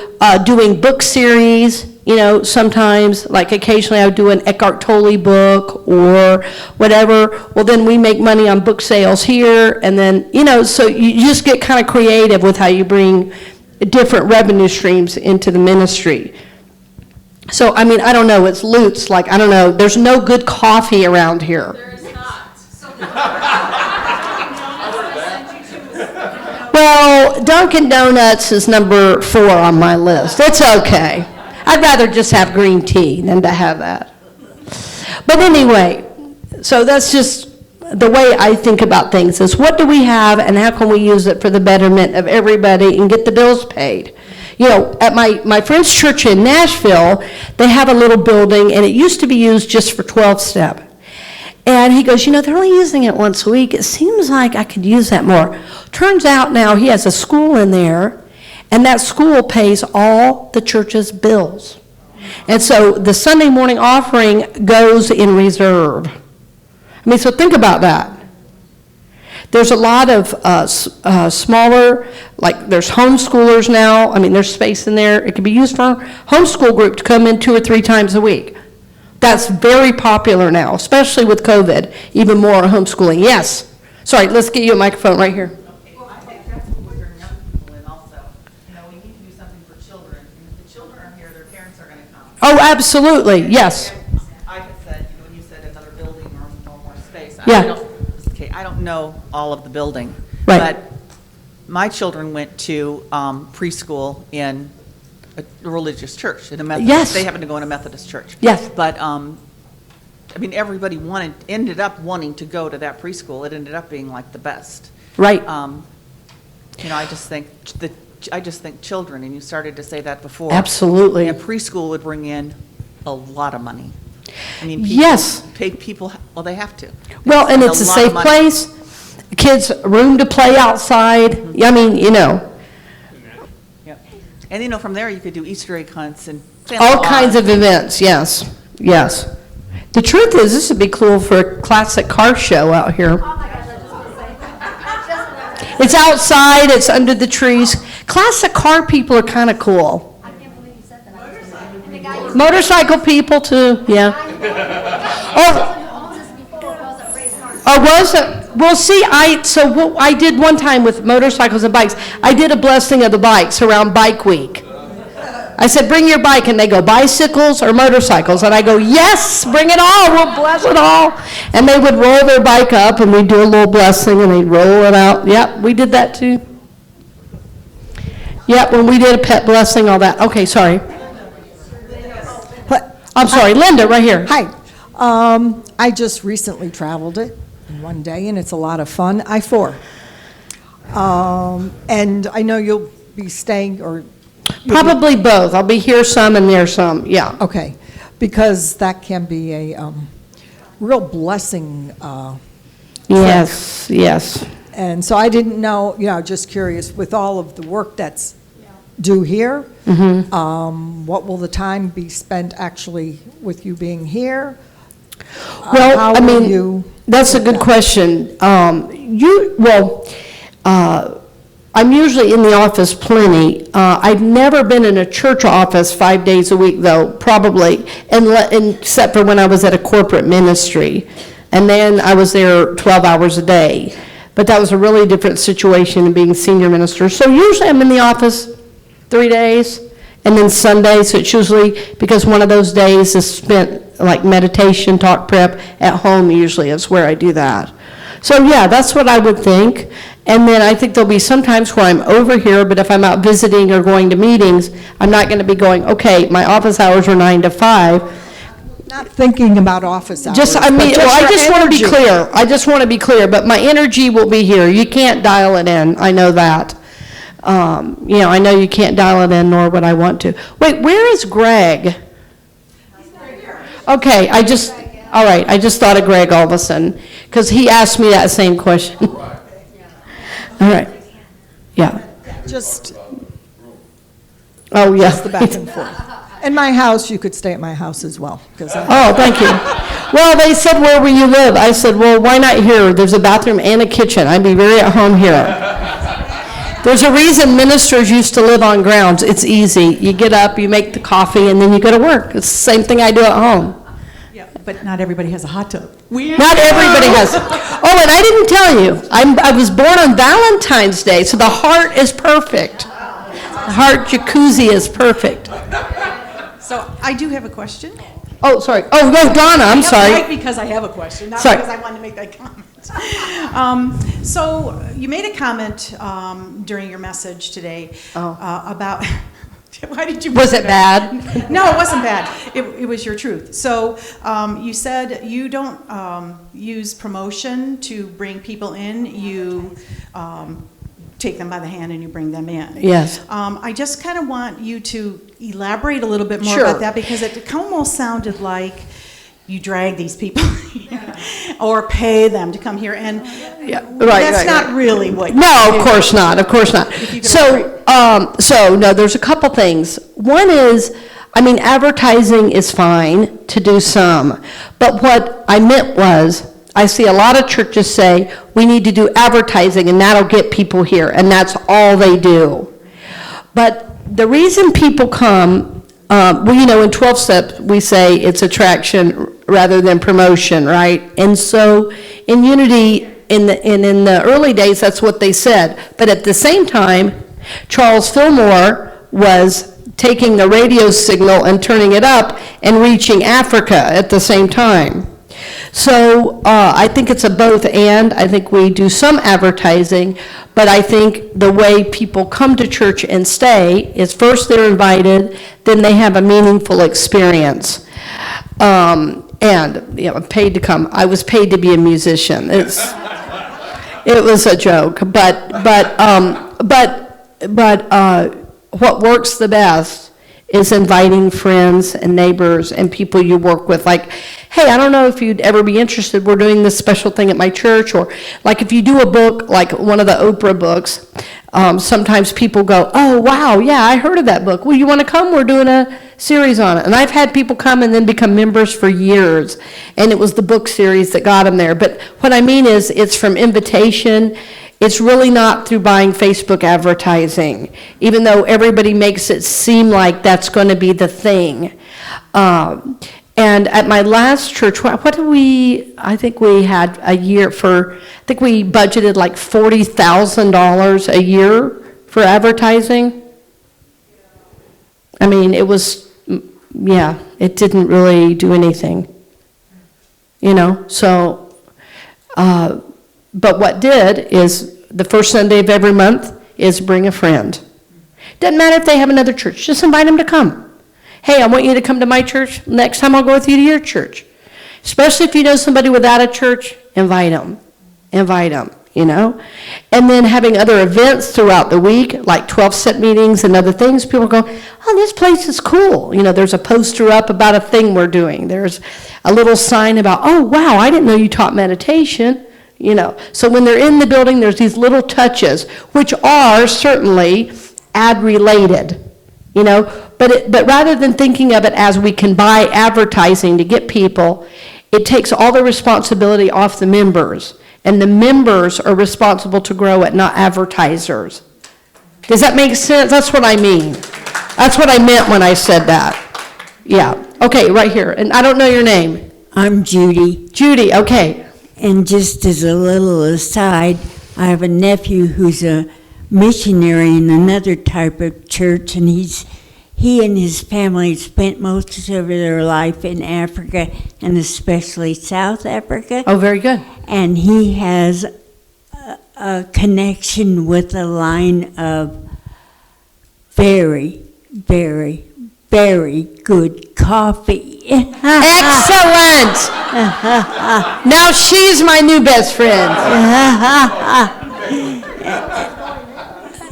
doing book series, you know, sometimes, like occasionally I would do an Eckhart Tolle book or whatever. Well, then we make money on book sales here, and then, you know, so you just get kind of creative with how you bring different revenue streams into the ministry. So, I mean, I don't know, it's Lutz, like, I don't know, there's no good coffee around here. Well, Dunkin' Donuts is number 4 on my list. It's okay. I'd rather just have green tea than to have that. But anyway, so that's just the way I think about things is what do we have and how can we use it for the betterment of everybody and get the bills paid? You know, at my friend's church in Nashville, they have a little building and it used to be used just for 12-step. And he goes, you know, they're only using it once a week. It seems like I could use that more. Turns out now he has a school in there, and that school pays all the church's bills. And so the Sunday morning offering goes in reserve. I mean, so think about that. There's a lot of smaller, like there's homeschoolers now. I mean, there's space in there. It can be used for a homeschool group to come in 2 or 3 times a week. That's very popular now, especially with COVID, even more homeschooling. Yes. Sorry, let's get you a microphone right here. Well, I think that's what we're bringing young people in also. You know, we need to do something for children. And if the children are here, their parents are going to come. Oh, absolutely. Yes. I had said, you know, when you said another building or more space. Yeah. I don't know all of the building. Right. But my children went to preschool in a religious church, in a Methodist. Yes. They happened to go in a Methodist church. Yes. But, I mean, everybody ended up wanting to go to that preschool. It ended up being like the best. Right. You know, I just think children, and you started to say that before. Absolutely. And preschool would bring in a lot of money. I mean, yes. Well, they have to. Well, and it's a safe place. Kids, room to play outside. I mean, you know. And, you know, from there you could do Easter egg hunts and all kinds of events, yes, yes. The truth is, this would be cool for a classic car show out here. It's outside, it's under the trees. Classic car people are kind of cool. Motorcycle people too, yeah. Oh, was it? Well, see, what I did one time with motorcycles and bikes, I did a blessing of the bikes around Bike Week. I said, bring your bike, and they go, bicycles or motorcycles? And I go, yes, bring it all, we'll bless it all. And they would roll their bike up, and we'd do a little blessing, and they'd roll it out. Yep, we did that too. Yep, when we did a pet blessing, all that. Okay, sorry. I'm sorry, Linda, right here. Hi. I just recently traveled it in one day, and it's a lot of fun. I-4. And I know you'll be staying, or... Probably both. I'll be here some and there some, yeah. Okay, because that can be a real blessing. Yes, yes. And so I didn't know, just curious, with all of the work that's due here, what will the time be spent actually with you being here? Well, How I will mean, you that's a do good that? question. I'm usually in the office plenty. I've never been in a church office 5 days a week, though, probably, except for when I was at a corporate ministry. And then I was there 12 hours a day. But that was a really different situation than being senior minister. So usually I'm in the office 3 days, and then Sunday, so it's usually, because one of those days is spent like meditation, talk prep, at home usually is where I do that. So yeah, that's what I would think. And then I think there'll be some times where I'm over here, but if I'm out visiting or going to meetings, I'm not going to be going, okay, my office hours are 9 to 5. Not thinking about office hours. I just want to be clear. I just want to be clear, but my energy will be here. You can't dial it in. I know that. I know you can't dial it in, nor would I want to. Wait, where is Greg? Okay, I just thought of Greg all of a sudden, because he asked me that same question. All right, yeah. Just Oh, yeah. the back and forth. In my house, you could stay at my house as well. Oh, thank you. Well, they said, where will you live? I said, well, why not here? There's a bathroom and a kitchen. I'd be very at home here. There's a reason ministers used to live on grounds. It's easy. You get up, you make the coffee, and then you go to work. It's the same thing I do at home. Yeah, but not everybody has a hot tub. Not everybody has. Oh, and I didn't tell you, I was born on Valentine's Day, so the heart is perfect. The heart jacuzzi is perfect. So I do have a question. Oh, sorry. Oh, no, Donna, I'm sorry. Right, because I have a question, not Sorry. because I wanted to make that comment. So you made a comment during your message today about. Why did you? Was it bad? No, it wasn't bad. It was your truth. So you said you don't use promotion to bring people in. You take them by the hand and you bring them in. Yes. I just kind of want you to elaborate a little bit more Sure. about that, because it almost sounded like you drag these people here or pay them to come here, and that's not really what. No, of course not. Of course not. So no, there's a couple things. One is, advertising is fine to do some, but what I meant was, I see a lot of churches say, we need to do advertising and that'll get people here, and that's all they do. But the reason people come, in 12 steps, we say it's attraction rather than promotion, right? And so in Unity, in the early days, that's what they said. But at the same time, Charles Fillmore was taking the radio signal and turning it up and reaching Africa at the same time. So I think it's a both and. I think we do some advertising, but I think the way people come to church and stay is first they're invited, then they have a meaningful experience. And paid to come. I was paid to be a musician. It was a joke, but what works the best is inviting friends and neighbors and people you work with. Like, hey, I don't know if you'd ever be interested, we're doing this special thing at my church. Or like if you do a book, like one of the Oprah books, sometimes people go, oh, wow, yeah, I heard of that book. Well, you want to come? We're doing a series on it. And I've had people come and then become members for years. And it was the book series that got them there. But what I mean is it's from invitation. It's really not through buying Facebook advertising, even though everybody makes it seem like that's going to be the thing. And at my last church, what did I think we had a year I think we budgeted like $40,000 a year for advertising. It was, it didn't really do anything, so, but what did is the first Sunday of every month is bring a friend. Doesn't matter if they have another church, just invite them to come. Hey, I want you to come to my church. Next time I'll go with you to your church. Especially if you know somebody without a church, invite them. Invite them, you know. And then having other events throughout the week, like 12-step meetings and other things, people go, oh, this place is cool. You know, there's a poster up about a thing we're doing. There's a little sign about, oh, wow, I didn't know you taught meditation. You know, so when they're in the building, there's these little touches, which are certainly ad-related, you know, but rather than thinking of it as we can buy advertising to get people, it takes all the responsibility off the members, and the members are responsible to grow it, not advertisers. Does that make sense? That's what I mean. That's what I meant when I said that. Yeah. Okay, right here. And I don't know your name. I'm Judy. Judy, okay. And just as a little aside, I have a nephew who's a missionary in another type of church, and he and his family spent most of their life in Africa, and especially South Africa. Oh, very good. And he has a connection with a line of very, very, very good coffee. Excellent! Now she's my new best friend.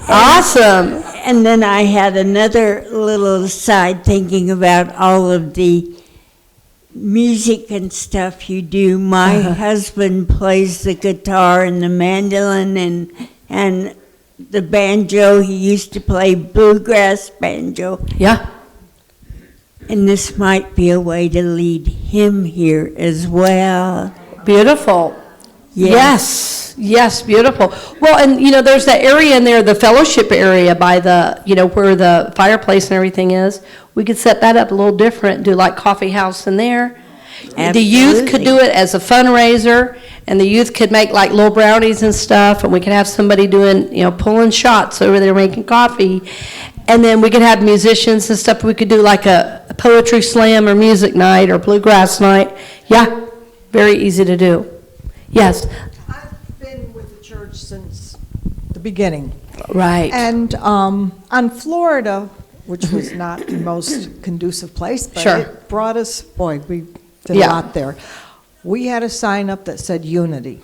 Awesome. And then I had another little aside thinking about all of the music and stuff you do. My husband plays the guitar and the mandolin and the banjo. He used to play bluegrass banjo. Yeah. And this might be a way to lead him here as well. Beautiful. Yes. Yes, beautiful. Well, and you know, there's that area in there, the fellowship area by the, you know, where the fireplace and everything is. We could set that up a little different, do like coffee house in there. Absolutely. The youth could do it as a fundraiser, and the youth could make like little brownies and stuff, and we could have somebody doing, you know, pulling shots over there making coffee. And then we could have musicians and stuff. We could do like a poetry slam or music night or bluegrass night. Yeah, very easy to do. Yes. I've been with the church since the beginning. Right. And on Florida, which was not the most conducive place, but Sure. it brought us, boy, we did Yeah. a lot there. We had a sign up that said unity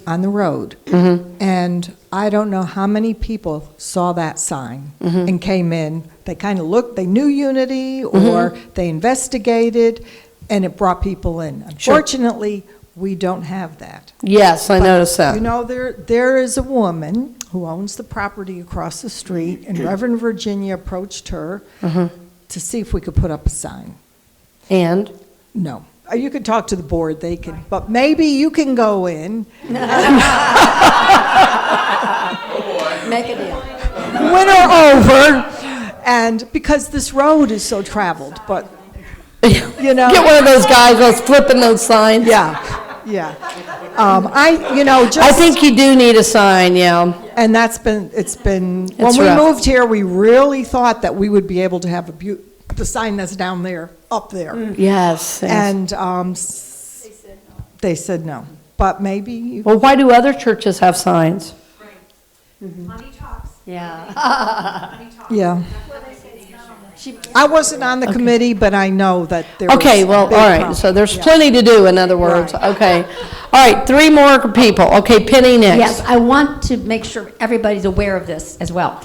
on the road. And I don't know how many people saw that sign and came in. They kind of looked, they knew unity, or they investigated, and it brought people in. Unfortunately, we don't have that. Yes, I noticed that. You know, there is a woman who owns the property across the street, and Reverend Virginia approached her to see if we could put up a sign. And? No. You could talk to the board, they can, but maybe you can go in. Make a deal. Win her over, and because this road is so traveled, but, you know. Get one of those guys that's flipping those signs. Yeah. I think you do need a sign, yeah. And it's been, It's when we rough. moved here, we really thought that we would be able to have the sign that's down there, up there. Yes. And they said no. But maybe. Well, why do other churches have signs? Money talks. Yeah. Yeah. I wasn't on the committee, but I know that there was Okay, well, a big all right, problem. so there's Yeah. plenty to do, in other words, okay. All right, 3 more people. Okay, Penny next. Yes, I want to make sure everybody's aware of this as well.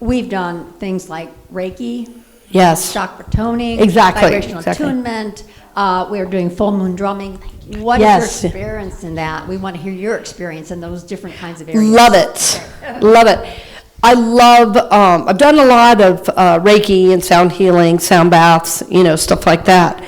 We've done things like Reiki. Yes. Chakra toning. Exactly, Vibrational exactly. attunement. We're doing full moon drumming. What is Yes. your experience in that? We want to hear your experience in those different kinds of areas. Love it, love it. I love, I've done a lot of Reiki and sound healing, sound baths, you know, stuff like that.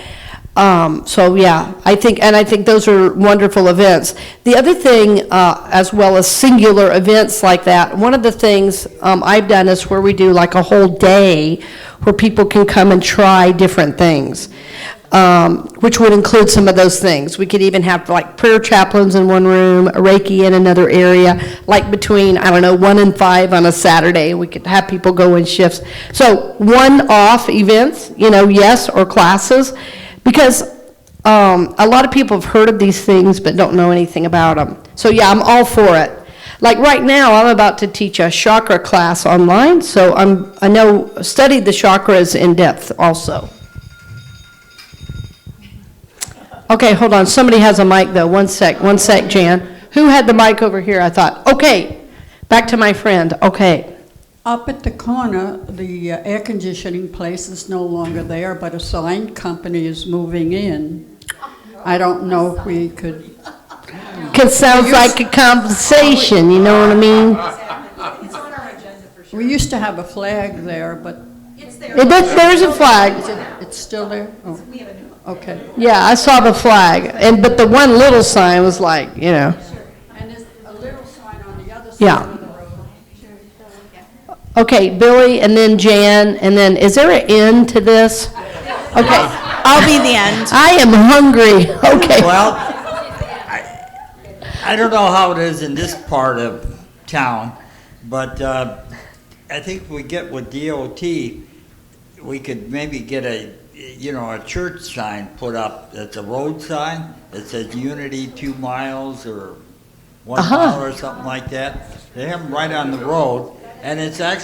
So yeah, I think those are wonderful events. The other thing, as well as singular events like that, one of the things I've done is where we do like a whole day where people can come and try different things. Which would include some of those things. We could even have like prayer chaplains in one room, a Reiki in another area, like between, 1 and 5 on a Saturday. We could have people go in shifts. So one-off events, yes, or classes, because a lot of people have heard of these things but don't know anything about them. So yeah, I'm all for it. Like right now, I'm about to teach a chakra class online, so I studied the chakras in depth also. Okay, hold on. Somebody has a mic though. One sec, Jan. Who had the mic over here? I thought. Okay, back to my friend. Okay. Up at the corner, the air conditioning place is no longer there, but a sign company is moving in. I don't know if we could. It sounds like a conversation, you know what I mean? We used to have a flag there, but. There's a flag. It's still there? Oh, okay. Yeah, I saw the flag, but the one little sign was like, you know. And there's a little sign on the other side Yeah. of the road. Okay, Billy, and then Jan, and then, is there an end to this? Okay. I'll be the end. I am hungry. Okay. Well, I don't know how it is in this part of town, but I think if we get with DOT, we could maybe get a church sign put up that's a road sign that says Unity 2 miles or 1 mile or something like that. They have them right on the road, and it's a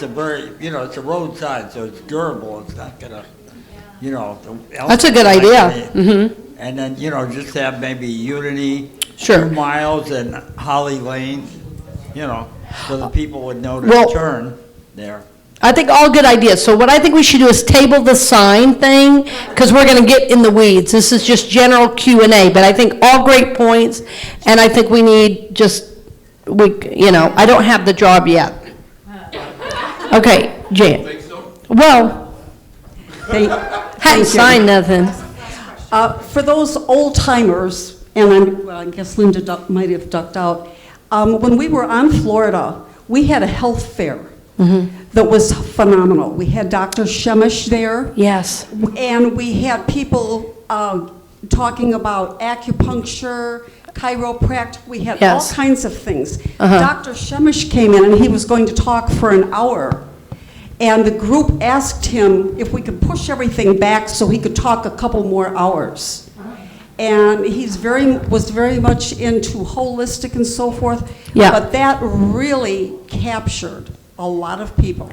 very, it's a road sign, so it's durable. It's not gonna, That's a good idea. Mm-hmm. And then, just have maybe Unity, Sure. 2 miles and Holly Lane, so the people would know to Well- turn there. I think all good ideas. So what I think we should do is table the sign thing, because we're going to get in the weeds. This is just general Q&A, but I think all great points, and I think we need I don't have the job yet. Okay, Jan. Well, hadn't signed nothing. For those old timers, and I guess Linda might have ducked out, when we were on Florida, we had a health fair that was phenomenal. We had Dr. Shemish there. Yes. And we had people talking about acupuncture, chiropractic. We had all kinds of things. Dr. Shemish came in and he was going to talk for an hour. And the group asked him if we could push everything back so he could talk a couple more hours. And was very much into holistic and so forth. Yeah. But that really captured a lot of people.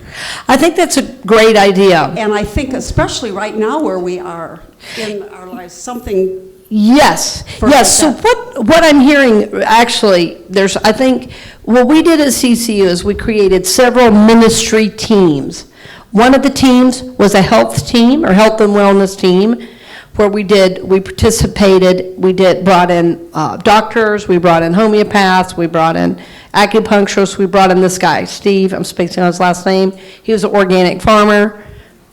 I think that's a great idea. And I think especially right now where we are in our lives, something. Yes, yes. So what I'm hearing, actually, I think what we did at CCU is we created several ministry teams. One of the teams was a health team or health and wellness team, where we participated, brought in doctors, we brought in homeopaths, we brought in acupuncturists, we brought in this guy, Steve, I'm spacing on his last name. He was an organic farmer.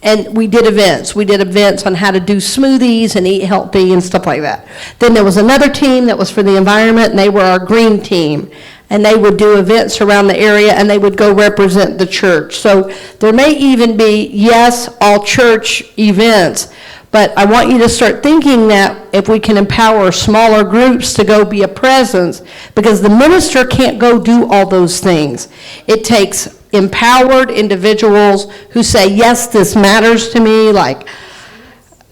And we did events. We did events on how to do smoothies and eat healthy and stuff like that. Then there was another team that was for the environment, and they were our green team. And they would do events around the area, and they would go represent the church. So there may even be, yes, all church events, but I want you to start thinking that if we can empower smaller groups to go be a presence, because the minister can't go do all those things. It takes empowered individuals who say, yes, this matters to me, like,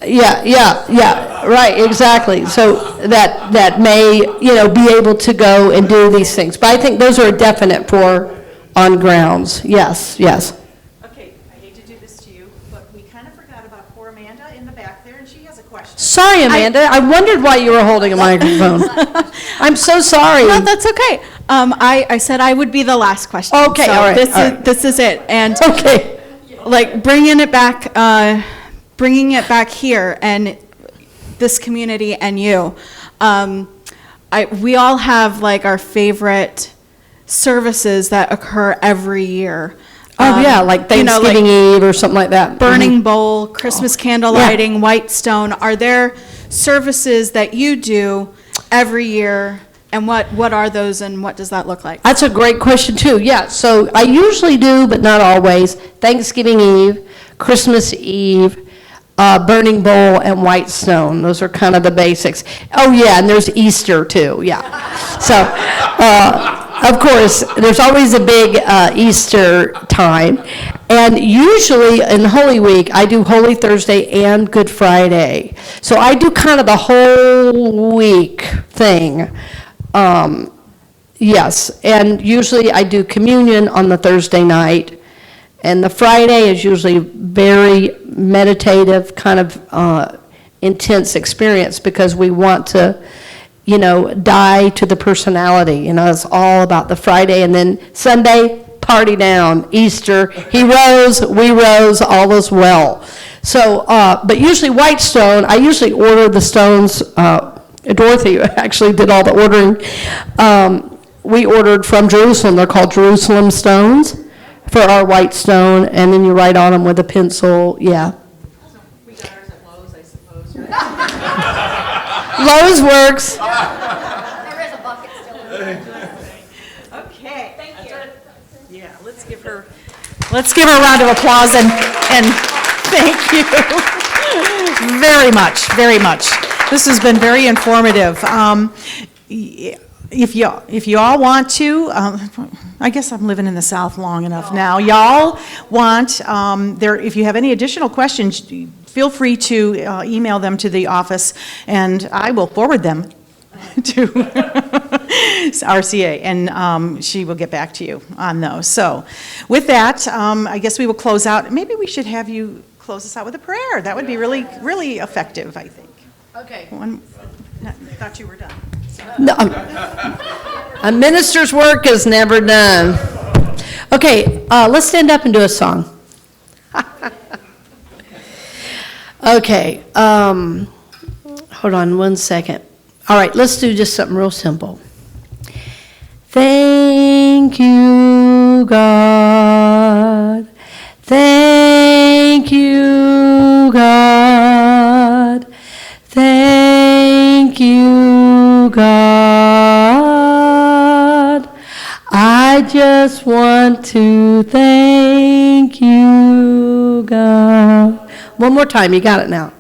yeah, right, exactly. So that may, be able to go and do these things. But I think those are definite for on grounds. Yes. Okay, I hate to do this to you, but we kind of forgot about poor Amanda in the back there, and she has a question. Sorry, Amanda. I wondered why you were holding a microphone. I'm so sorry. No, that's okay. I said I would be the last question. Okay, so all right. This is it. And okay, like bringing it back here and this community and you. We all have like our favorite services that occur every year. Oh, yeah, like Thanksgiving Eve or something like that. Burning Bowl, Christmas candle lighting, Whitestone. Are there services that you do every year? And what are those and what does that look like? That's a great question too. Yeah, so I usually do, but not always, Thanksgiving Eve, Christmas Eve, Burning Bowl, and Whitestone. Those are kind of the basics. Oh yeah, and there's Easter too, yeah. So, of course, there's always a big Easter time. And usually in Holy Week, I do Holy Thursday and Good Friday. So I do kind of the whole week thing. Yes, and usually I do communion on the Thursday night, and the Friday is usually very meditative, kind of intense experience, because we want to, die to the personality. It's all about the Friday, and then Sunday, party down. Easter, he rose, we rose, all is well. So, but usually Whitestone, I usually order the stones. Dorothy actually did all the ordering. We ordered from Jerusalem. They're called Jerusalem stones for our white stone, and then you write on them with a pencil. Yeah. We got ours at Lowe's, I suppose. Lowe's works. There is a bucket still in there. Okay. Thank you. Yeah, let's give her a round of applause and thank you very much, very much. This has been very informative. If you all want to, I guess I'm living in the South long enough now. Y'all want, if you have any additional questions, feel free to email them to the office, and I will forward them to RCA, and she will get back to you on those. So with that, I guess we will close out. Maybe we should have you close us out with a prayer. That would be really, really effective, I think. Okay. Thought you were done. No, a minister's work is never done. Okay, let's stand up and do a song. Okay, hold on one second. All right, let's do just something real simple. Thank you, God. Thank you, God. Thank you, God. I just want to thank you, God. One more time, you got it now.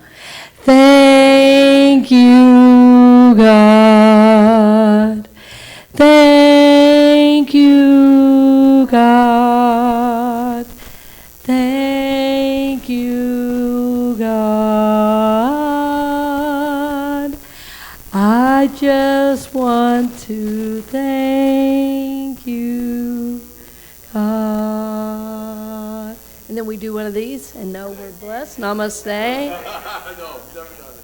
Thank you, God. Thank you, God. Thank you, God. I just want to thank you, God. And then we do one of these and know we're blessed. Namaste. No, never done it.